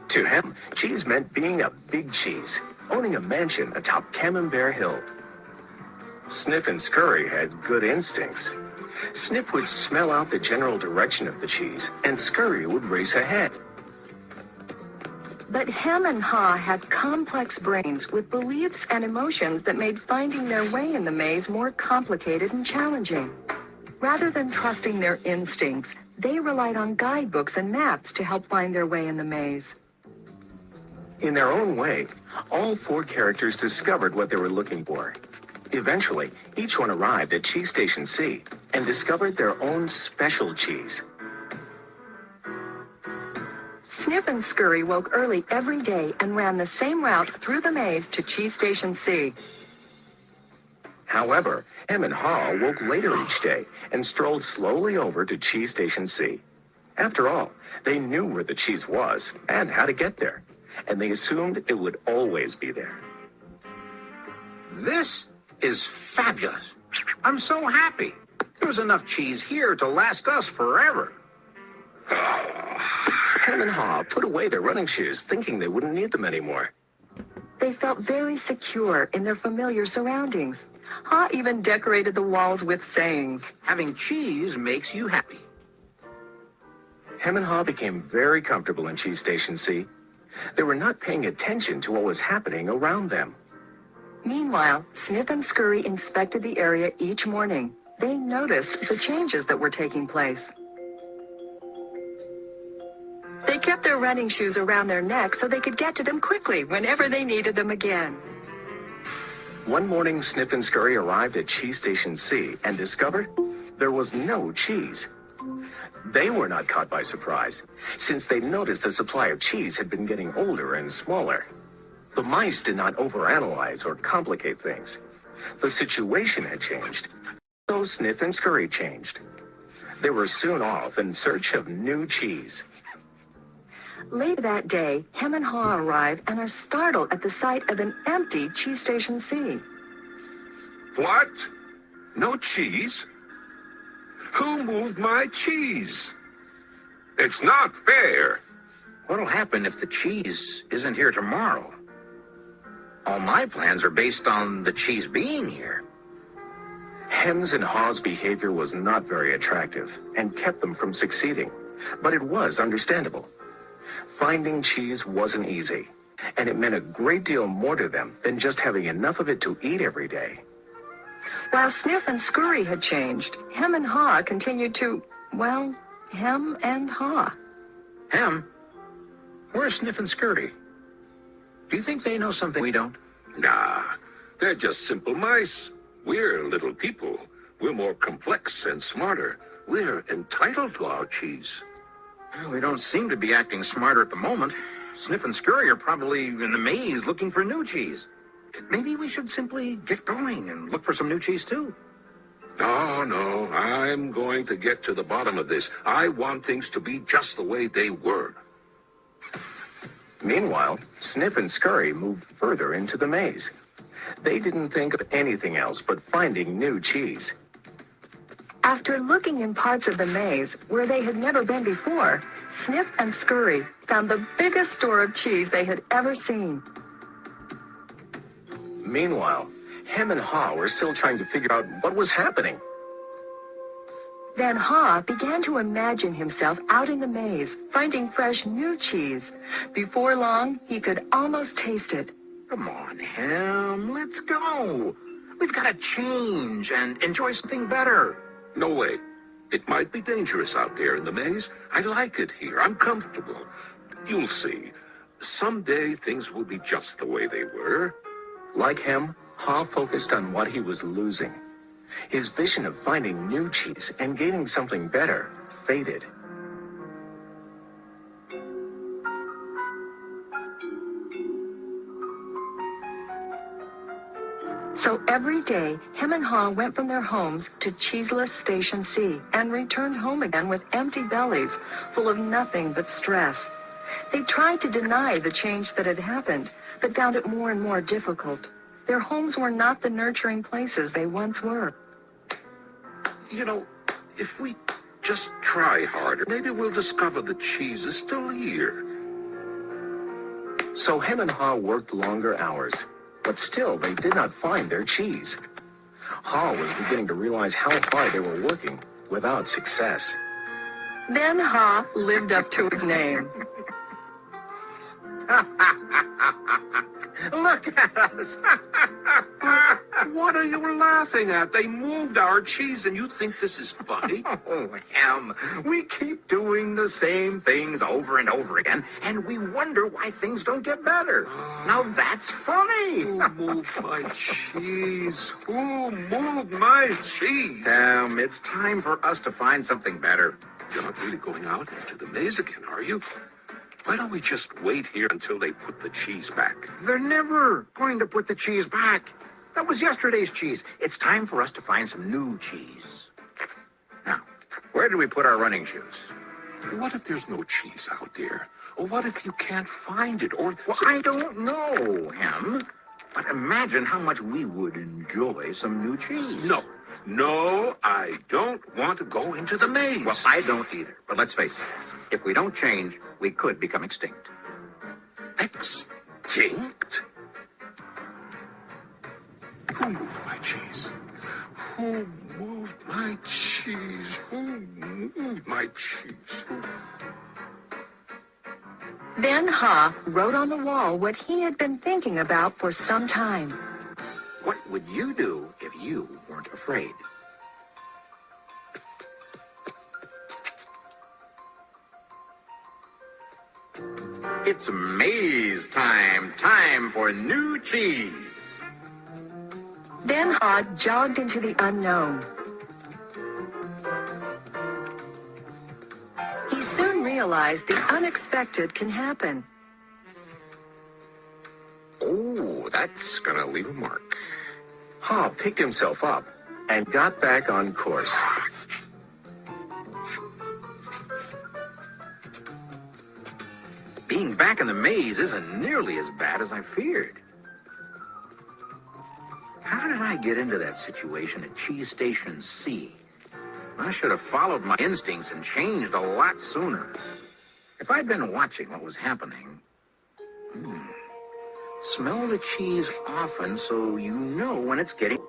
Speaker 8: To Hem, cheese meant being a big cheese, owning a mansion atop Camembert Hill. Sniff and Scurry had good instincts. Sniff would smell out the general direction of the cheese, and Scurry would race ahead.
Speaker 9: But Hem and Haw had complex brains with beliefs and emotions that made finding their way in the maze more complicated and challenging. Rather than trusting their instincts, they relied on guidebooks and maps to help find their way in the maze.
Speaker 8: In their own way, all 4 characters discovered what they were looking for. Eventually, each one arrived at Cheese Station C and discovered their own special cheese.
Speaker 9: Sniff and Scurry woke early every day and ran the same route through the maze to Cheese Station C.
Speaker 8: However, Hem and Haw woke later each day and strolled slowly over to Cheese Station C. After all, they knew where the cheese was and how to get there, and they assumed it would always be there.
Speaker 5: This is fabulous. I'm so happy. There's enough cheese here to last us forever.
Speaker 8: Hem and Haw put away their running shoes, thinking they wouldn't need them anymore.
Speaker 9: They felt very secure in their familiar surroundings. Haw even decorated the walls with sayings.
Speaker 5: Having cheese makes you happy.
Speaker 8: Hem and Haw became very comfortable in Cheese Station C. They were not paying attention to what was happening around them.
Speaker 9: Meanwhile, Sniff and Scurry inspected the area each morning. They noticed the changes that were taking place. They kept their running shoes around their necks so they could get to them quickly whenever they needed them again.
Speaker 8: One morning, Sniff and Scurry arrived at Cheese Station C and discovered there was no cheese. They were not caught by surprise, since they noticed the supply of cheese had been getting older and smaller. The mice did not overanalyze or complicate things. The situation had changed, so Sniff and Scurry changed. They were soon off in search of new cheese.
Speaker 9: Later that day, Hem and Haw arrive and are startled at the sight of an empty Cheese Station C.
Speaker 10: What? No cheese? Who moved my cheese? It's not fair.
Speaker 5: What'll happen if the cheese isn't here tomorrow? All my plans are based on the cheese being here.
Speaker 8: Hem's and Haw's behavior was not very attractive and kept them from succeeding, but it was understandable. Finding cheese wasn't easy, and it meant a great deal more to them than just having enough of it to eat every day.
Speaker 9: While Sniff and Scurry had changed, Hem and Haw continued to, well, hem and haw.
Speaker 5: Hem? Where's Sniff and Scurry? Do you think they know something we don't?
Speaker 10: Nah, they're just simple mice. We're little people. We're more complex and smarter. We're entitled to our cheese.
Speaker 5: Well, we don't seem to be acting smarter at the moment. Sniff and Scurry are probably in the maze looking for new cheese. Maybe we should simply get going and look for some new cheese, too.
Speaker 10: No, I'm going to get to the bottom of this. I want things to be just the way they were.
Speaker 8: Meanwhile, Sniff and Scurry moved further into the maze. They didn't think of anything else but finding new cheese.
Speaker 9: After looking in parts of the maze where they had never been before, Sniff and Scurry found the biggest store of cheese they had ever seen.
Speaker 8: Meanwhile, Hem and Haw were still trying to figure out what was happening.
Speaker 9: Then Haw began to imagine himself out in the maze, finding fresh new cheese. Before long, he could almost taste it.
Speaker 5: Come on, Hem, let's go. We've got to change and enjoy something better.
Speaker 10: No way. It might be dangerous out there in the maze. I like it here. I'm comfortable. You'll see. Someday things will be just the way they were.
Speaker 8: Like Hem, Haw focused on what he was losing. His vision of finding new cheese and gaining something better faded.
Speaker 9: So every day, Hem and Haw went from their homes to cheeseless Station C and returned home again with empty bellies, full of nothing but stress. They tried to deny the change that had happened, but found it more and more difficult. Their homes were not the nurturing places they once were.
Speaker 10: You know, if we just try harder, maybe we'll discover the cheese is still here.
Speaker 8: So Hem and Haw worked longer hours, but still they did not find their cheese. Haw was beginning to realize how hard they were working without success.
Speaker 9: Then Haw lived up to his name.
Speaker 5: Look at us.
Speaker 10: What are you laughing at? They moved our cheese and you think this is funny?
Speaker 5: Oh, Hem, we keep doing the same things over and over again, and we wonder why things don't get better. Now that's funny.
Speaker 10: Who moved my cheese? Who moved my cheese?
Speaker 5: Hem, it's time for us to find something better.
Speaker 10: You're not really going out into the maze again, are you? Why don't we just wait here until they put the cheese back?
Speaker 5: They're never going to put the cheese back. That was yesterday's cheese. It's time for us to find some new cheese. Now, where did we put our running shoes?
Speaker 10: What if there's no cheese out there? Or what if you can't find it? Or
Speaker 5: Well, I don't know, Hem. But imagine how much we would enjoy some new cheese.
Speaker 10: No, I don't want to go into the maze.
Speaker 5: Well, I don't either. But let's face it. If we don't change, we could become extinct.
Speaker 10: Extinct? Who moved my cheese? Who moved my cheese? Who moved my cheese?
Speaker 9: Then Haw wrote on the wall what he had been thinking about for some time.
Speaker 5: What would you do if you weren't afraid? It's maze time. Time for new cheese.
Speaker 9: Then Haw jogged into the unknown. He soon realized the unexpected can happen.
Speaker 5: Oh, that's gonna leave a mark.
Speaker 8: Haw picked himself up and got back on course.
Speaker 5: Being back in the maze isn't nearly as bad as I feared. How did I get into that situation at Cheese Station C? I should have followed my instincts and changed a lot sooner. If I'd been watching what was happening... Smell the cheese often so you know when it's getting...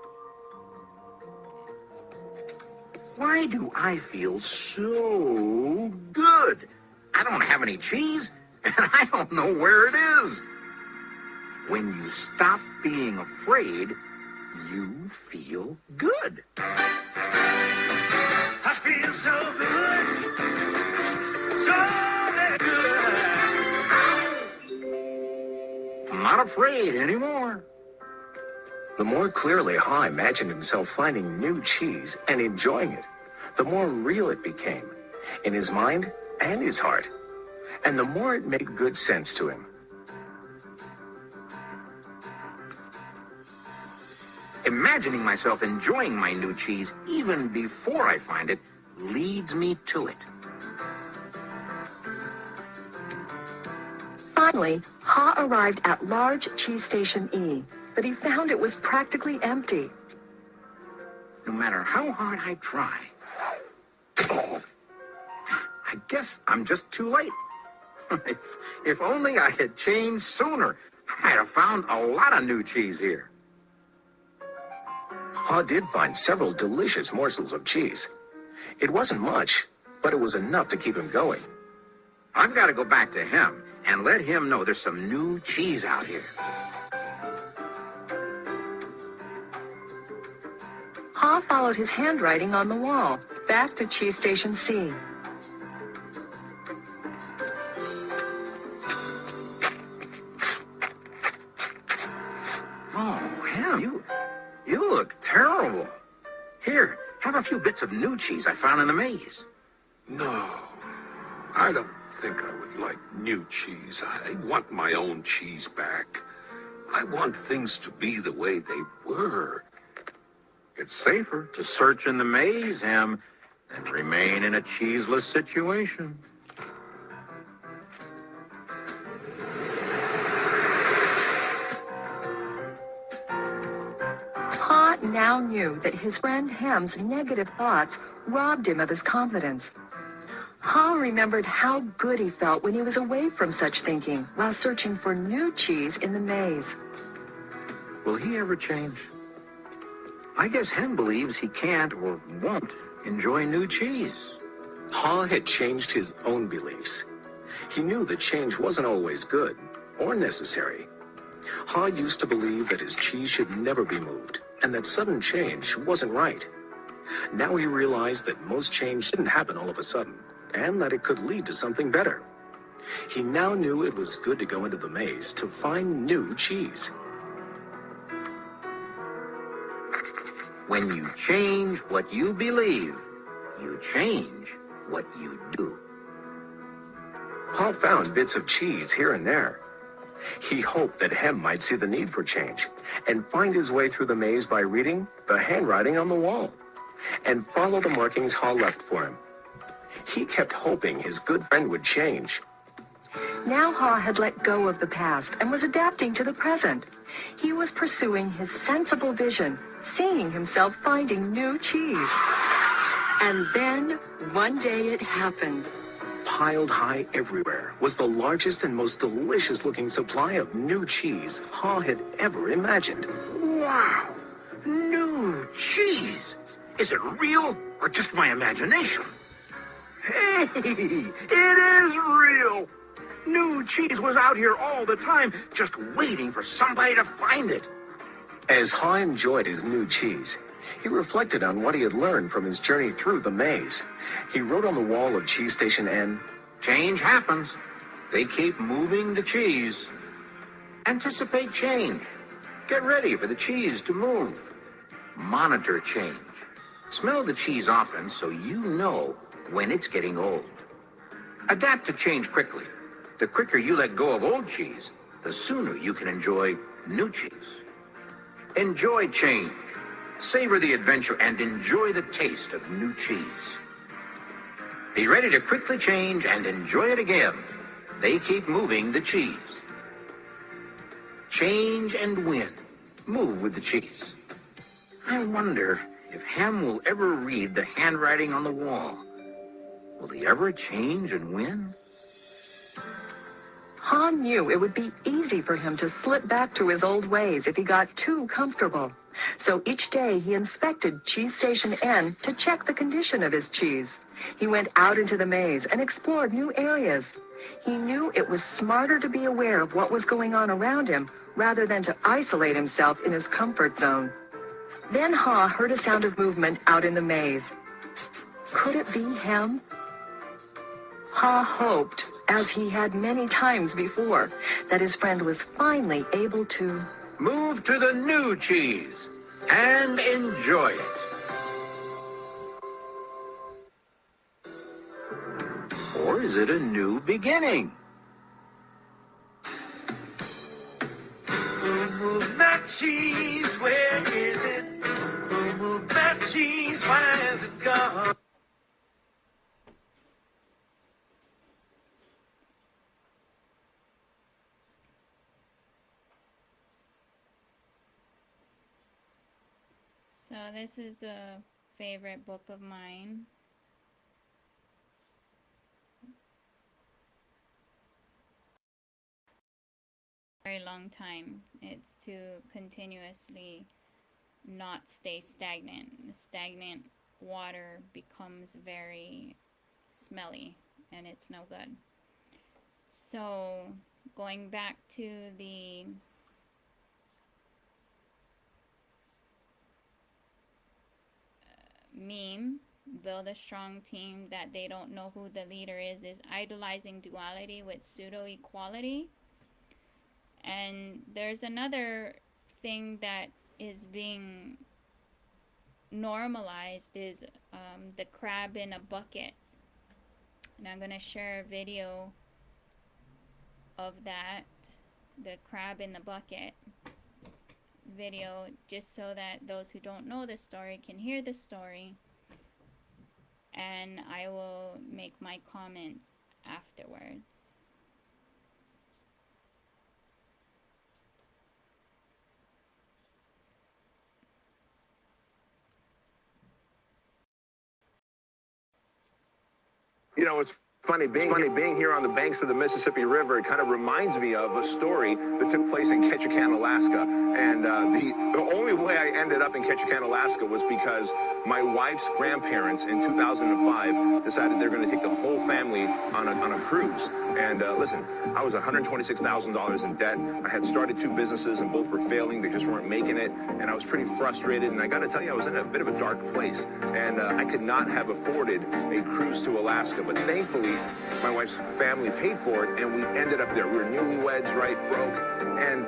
Speaker 5: Why do I feel so good? I don't have any cheese, and I don't know where it is. When you stop being afraid, you feel good.
Speaker 6: I feel so good. So good.
Speaker 5: I'm not afraid anymore.
Speaker 8: The more clearly Ha imagined himself finding new cheese and enjoying it, the more real it became, in his mind and his heart, and the more it made good sense to him.
Speaker 5: Imagining myself enjoying my new cheese even before I find it leads me to it.
Speaker 9: Finally, Ha arrived at large cheese station E, but he found it was practically empty.
Speaker 5: No matter how hard I try, I guess I'm just too late. If only I had changed sooner, I'd have found a lot of new cheese here.
Speaker 8: Ha did find several delicious morsels of cheese. It wasn't much, but it was enough to keep him going.
Speaker 5: I've got to go back to him and let him know there's some new cheese out here.
Speaker 9: Ha followed his handwriting on the wall, back to cheese station C.
Speaker 5: Oh, him, you look terrible. Here, have a few bits of new cheese I found in the maze.
Speaker 10: No, I don't think I would like new cheese. I want my own cheese back. I want things to be the way they were.
Speaker 5: It's safer to search in the maze, Hem, than remain in a cheeseless situation.
Speaker 9: Ha now knew that his friend Hem's negative thoughts robbed him of his confidence. Ha remembered how good he felt when he was away from such thinking while searching for new cheese in the maze.
Speaker 5: Will he ever change? I guess Hem believes he can't or won't enjoy new cheese.
Speaker 8: Ha had changed his own beliefs. He knew that change wasn't always good or necessary. Ha used to believe that his cheese should never be moved, and that sudden change wasn't right. Now he realized that most change didn't happen all of a sudden, and that it could lead to something better. He now knew it was good to go into the maze to find new cheese.
Speaker 5: When you change what you believe, you change what you do.
Speaker 8: Ha found bits of cheese here and there. He hoped that Hem might see the need for change and find his way through the maze by reading the handwriting on the wall and follow the markings Ha left for him. He kept hoping his good friend would change.
Speaker 9: Now Ha had let go of the past and was adapting to the present. He was pursuing his sensible vision, seeing himself finding new cheese. And then, one day it happened.
Speaker 8: Piled high everywhere was the largest and most delicious-looking supply of new cheese Ha had ever imagined.
Speaker 5: Wow! New cheese! Is it real or just my imagination? Hey, it is real! New cheese was out here all the time, just waiting for somebody to find it.
Speaker 8: As Ha enjoyed his new cheese, he reflected on what he had learned from his journey through the maze. He wrote on the wall of Cheese Station N,
Speaker 5: Change happens. They keep moving the cheese. Anticipate change. Get ready for the cheese to move. Monitor change. Smell the cheese often so you know when it's getting old. Adapt to change quickly. The quicker you let go of old cheese, the sooner you can enjoy new cheese. Enjoy change. Savor the adventure and enjoy the taste of new cheese. Be ready to quickly change and enjoy it again. They keep moving the cheese. Change and win. Move with the cheese. I wonder if Hem will ever read the handwriting on the wall. Will he ever change and win?
Speaker 9: Ha knew it would be easy for him to slip back to his old ways if he got too comfortable. So each day he inspected Cheese Station N to check the condition of his cheese. He went out into the maze and explored new areas, He knew it was smarter to be aware of what was going on around him rather than to isolate himself in his comfort zone. Then Ha heard a sound of movement out in the maze. Could it be him? Ha hoped, as he had many times before, that his friend was finally able to
Speaker 5: Move to the new cheese and enjoy it. Or is it a new beginning?
Speaker 6: Move that cheese, where is it? Move that cheese, why has it gone?
Speaker 1: So this is a favorite book of mine. Very long time. It's to continuously not stay stagnant. Stagnant water becomes very smelly and it's no good. So going back to the meme, build a strong team, that they don't know who the leader is idolizing duality with pseudo equality. And there's another thing that is being normalized is the crab in a bucket. And I'm gonna share a video of that, the crab in the bucket video, just so that those who don't know the story can hear the story, and I will make my comments afterwards.
Speaker 11: You know, it's funny being here on the banks of the Mississippi River. It kind of reminds me of a story that took place in Ketchikan, Alaska. And the only way I ended up in Ketchikan, Alaska was because my wife's grandparents in 2005 decided they're going to take the whole family on a cruise. And listen, I was $126,000 in debt. I had started 2 businesses and both were failing. They just weren't making it. And I was pretty frustrated. And I got to tell you, I was in a bit of a dark place. And I could not have afforded a cruise to Alaska. But thankfully, my wife's family paid for it, and we ended up there. We were newlyweds, right, broke, and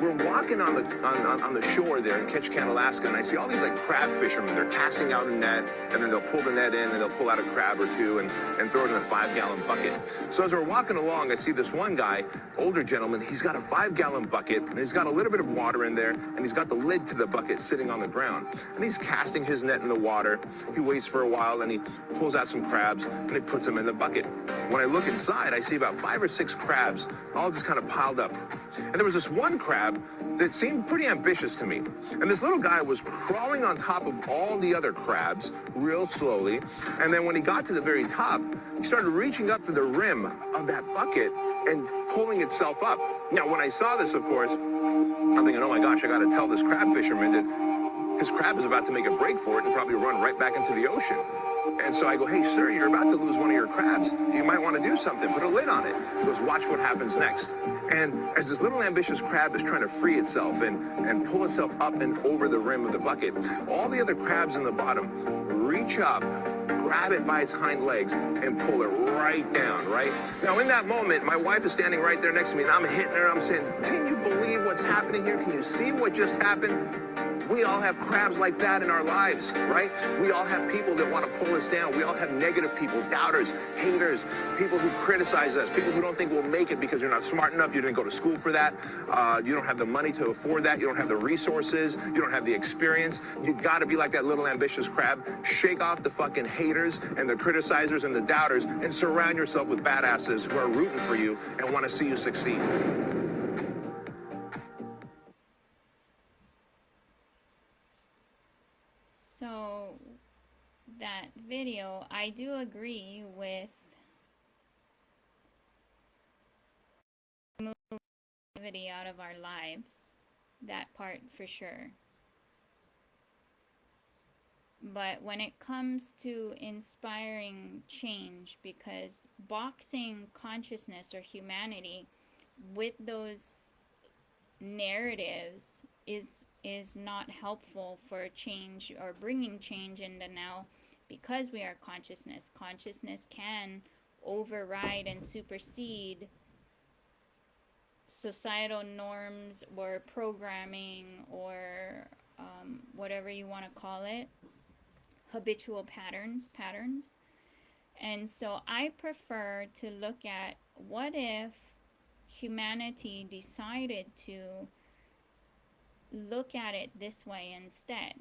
Speaker 11: we're walking on the shore there in Ketchikan, Alaska, and I see all these like crab fishermen. They're casting out a net, and then they'll pull the net in, and they'll pull out a crab or two, and throw it in a 5-gallon bucket. So as we're walking along, I see this one guy, older gentleman. He's got a 5-gallon bucket, and he's got a little bit of water in there, and he's got the lid to the bucket sitting on the ground, and he's casting his net in the water. He waits for a while, and he pulls out some crabs, and he puts them in the bucket. When I look inside, I see about 5 or 6 crabs, all just kind of piled up. And there was this one crab that seemed pretty ambitious to me. And this little guy was crawling on top of all the other crabs real slowly. And then when he got to the very top, he started reaching up for the rim of that bucket and pulling itself up. Now, when I saw this, of course, I'm thinking, oh my gosh, I got to tell this crab fisherman that his crab is about to make a break for it and probably run right back into the ocean. And so I go, hey, sir, you're about to lose one of your crabs. You might want to do something. Put a lid on it. He goes, watch what happens next. And as this little ambitious crab is trying to free itself and pull itself up and over the rim of the bucket, all the other crabs in the bottom reach up, grab it by its hind legs, and pull it right down, right? Now, in that moment, my wife is standing right there next to me, and I'm hitting her. I'm saying, can you believe what's happening here? Can you see what just happened? We all have crabs like that in our lives, right? We all have people that want to pull us down. We all have negative people, doubters, haters, people who criticize us, people who don't think we'll make it because you're not smart enough, you didn't go to school for that, you don't have the money to afford that, you don't have the resources, you don't have the experience. You got to be like that little ambitious crab. Shake off the fucking haters and the criticizers and the doubters and surround yourself with badasses who are rooting for you and want to see you succeed.
Speaker 1: So that video, I do agree with moving activity out of our lives. That part for sure. But when it comes to inspiring change, because boxing consciousness or humanity with those narratives is not helpful for change or bringing change in the now, because we are consciousness. Consciousness can override and supersede societal norms or programming or whatever you want to call it, habitual patterns. And so I prefer to look at, what if humanity decided to look at it this way instead?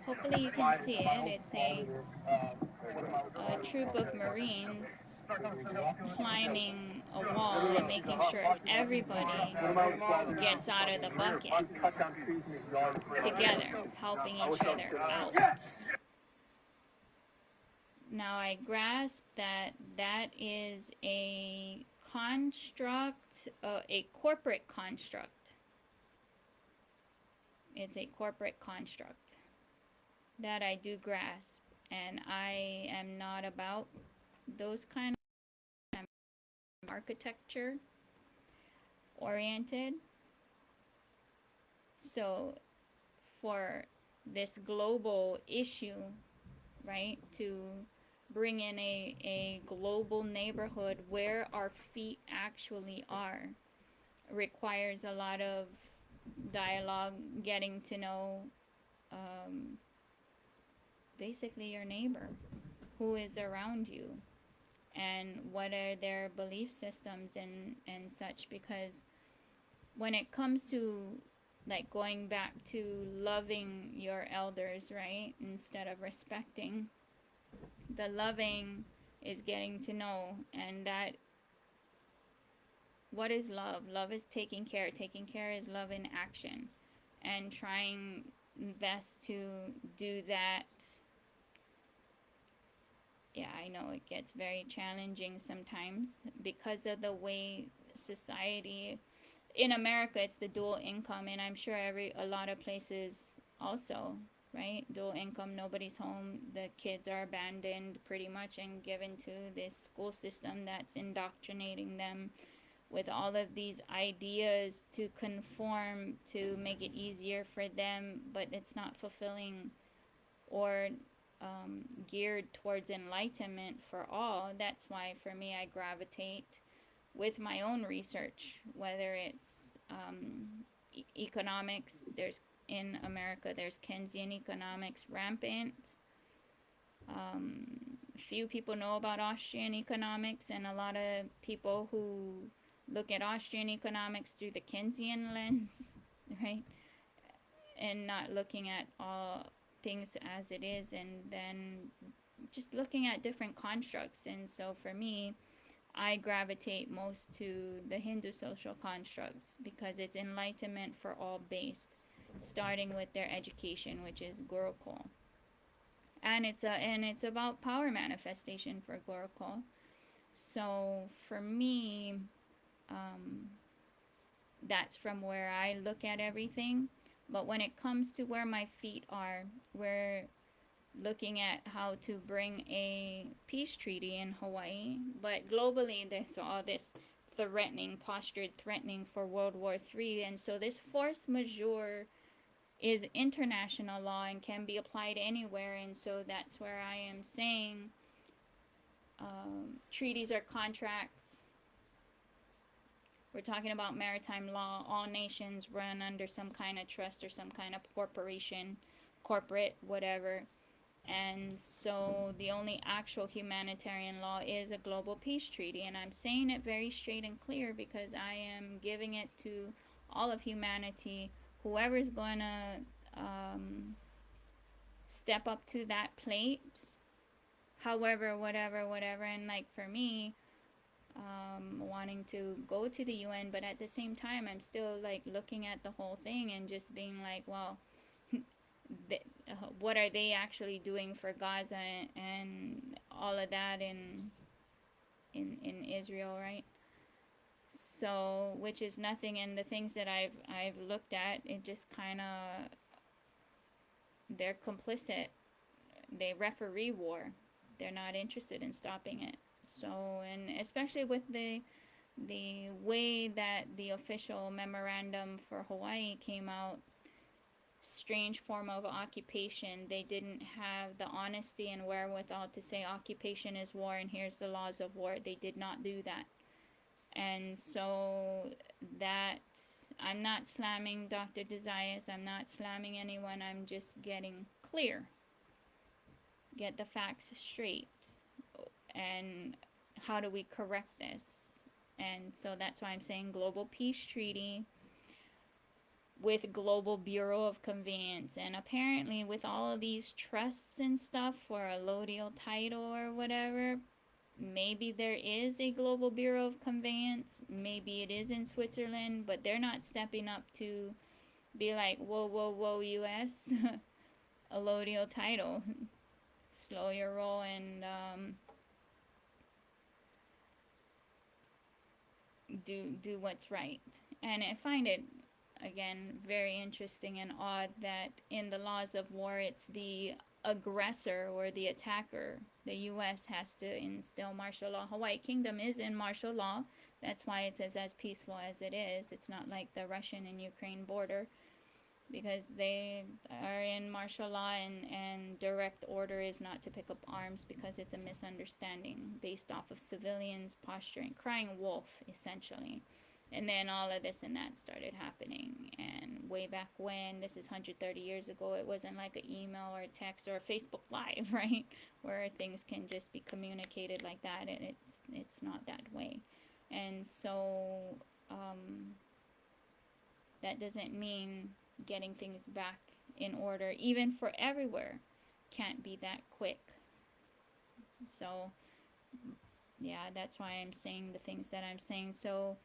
Speaker 1: Hopefully you can see it. It's a troop of Marines climbing a wall and making sure everybody gets out of the bucket together, helping each other out. Now I grasp that that is a construct, a corporate construct. It's a corporate construct that I do grasp, and I am not about those kind of architecture oriented. So for this global issue, right, to bring in a global neighborhood where our feet actually are, requires a lot of dialogue, getting to know basically your neighbor, who is around you, and what are their belief systems and such. Because when it comes to like going back to loving your elders, right, instead of respecting, the loving is getting to know. And that, what is love? Love is taking care. Taking care is love in action, and trying best to do that. Yeah, I know it gets very challenging sometimes because of the way society in America, it's the dual income, and I'm sure a lot of places also, right? Dual income, nobody's home, the kids are abandoned pretty much and given to this school system that's indoctrinating them with all of these ideas to conform, to make it easier for them, but it's not fulfilling or geared towards enlightenment for all. That's why for me I gravitate with my own research, whether it's economics. There's, in America, there's Keynesian economics rampant. Few people know about Austrian economics, and a lot of people who look at Austrian economics through the Keynesian lens, right, and not looking at all things as it is, and then just looking at different constructs. And so for me, I gravitate most to the Hindu social constructs because it's enlightenment for all based, starting with their education, which is Gurukul. And it's about power manifestation for Gurukul. So for me, that's from where I look at everything. But when it comes to where my feet are, we're looking at how to bring a peace treaty in Hawaii. But globally, there's all this postured threatening for World War III. And so this force majeure is international law and can be applied anywhere. And so that's where I am saying treaties are contracts. We're talking about maritime law. All nations run under some kind of trust or some kind of corporation, corporate, whatever. And so the only actual humanitarian law is a global peace treaty. And I'm saying it very straight and clear because I am giving it to all of humanity. Whoever's going to step up to that plate, however, whatever. And like for me, wanting to go to the UN, but at the same time, I'm still like looking at the whole thing and just being like, well, what are they actually doing for Gaza and all of that in Israel, right? So, which is nothing, and the things that I've looked at, it just kind of, they're complicit. They referee war. They're not interested in stopping it. So, and especially with the way that the official memorandum for Hawaii came out, strange form of occupation. They didn't have the honesty and wherewithal to say occupation is war and here's the laws of war. They did not do that. And so that, I'm not slamming Dr. Desaias, I'm not slamming anyone, I'm just getting clear. Get the facts straight. And how do we correct this? And so that's why I'm saying global peace treaty with Global Bureau of Conveyance. And apparently with all of these trusts and stuff for a allodial title or whatever, maybe there is a Global Bureau of Conveyance. Maybe it is in Switzerland, but they're not stepping up to be like, whoa, whoa, whoa, US, allodial title. Slow your roll and do what's right. And I find it, again, very interesting and odd that in the laws of war, it's the aggressor or the attacker. The U.S. has to instill martial law. Hawaii Kingdom is in martial law. That's why it's as peaceful as it is. It's not like the Russian and Ukraine border, because they are in martial law, and direct order is not to pick up arms because it's a misunderstanding based off of civilians posturing, crying wolf, essentially. And then all of this and that started happening. And way back when, this is 130 years ago, it wasn't like an email or a text or a Facebook Live, right? Where things can just be communicated like that, and it's not that way. And so that doesn't mean getting things back in order, even for everywhere, can't be that quick. So yeah, that's why I'm saying the things that I'm saying. So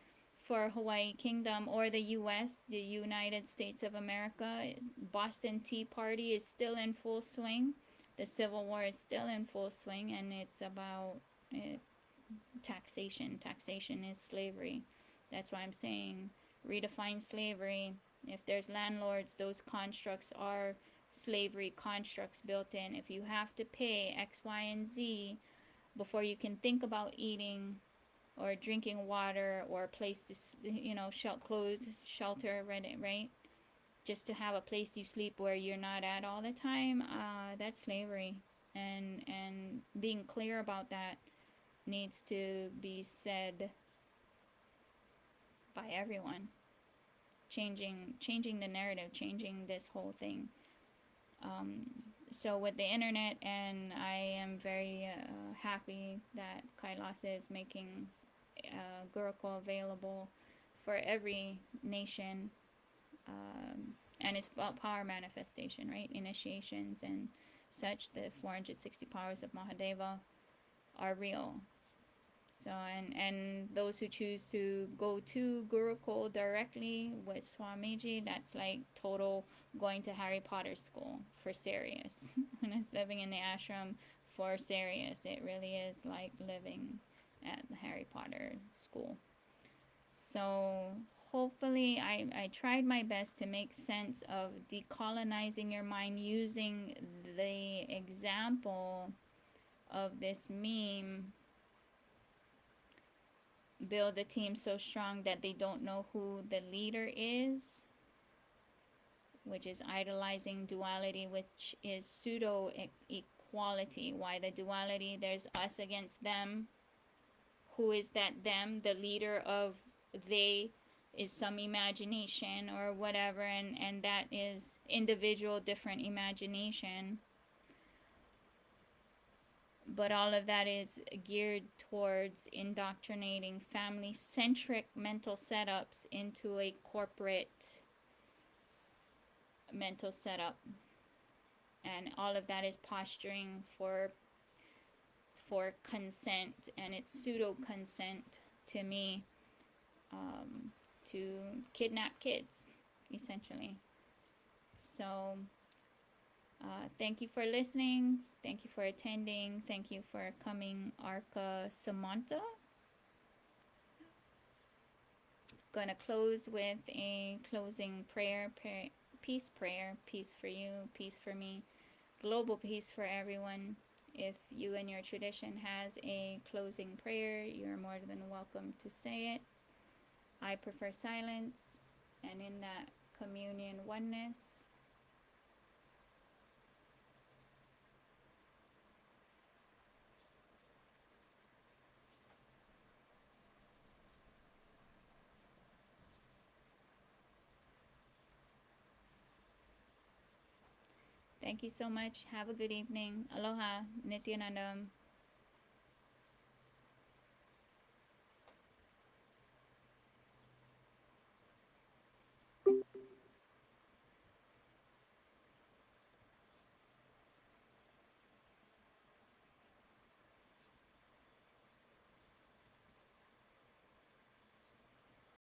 Speaker 1: for Hawaii Kingdom or the U.S., the United States of America, Boston Tea Party is still in full swing. The Civil War is still in full swing, and it's about taxation. Taxation is slavery. That's why I'm saying redefine slavery. If there's landlords, those constructs are slavery constructs built in. If you have to pay X, Y, and Z before you can think about eating or drinking water or a place to, clothes, shelter, right? Just to have a place you sleep where you're not at all the time, that's slavery. And being clear about that needs to be said by everyone. Changing the narrative, changing this whole thing. So with the internet, and I am very happy that Kailasa is making Gurukul available for every nation, and it's about power manifestation, right? Initiations and such. The 460 powers of Mahadeva are real. So, and those who choose to go to Gurukul directly with Swamiji, that's like total going to Harry Potter school for serious. When I was living in the ashram for serious, it really is like living at the Harry Potter school. So hopefully I tried my best to make sense of decolonizing your mind using the example of this meme, build a team so strong that they don't know who the leader is, which is idolizing duality, which is pseudo equality. Why the duality? There's us against them. Who is that them? The leader of they is some imagination or whatever, and that is individual different imagination. But all of that is geared towards indoctrinating family-centric mental setups into a corporate mental setup. And all of that is posturing for for consent, and it's pseudo consent to me, to kidnap kids, essentially. So thank you for listening. Thank you for attending. Thank you for coming, Arca Samantha. Going to close with a closing prayer, peace prayer, peace for you, peace for me, global peace for everyone. If you and your tradition has a closing prayer, you're more than welcome to say it. I prefer silence, and in that communion oneness, thank you so much. Have a good evening. Aloha. Nityanandam.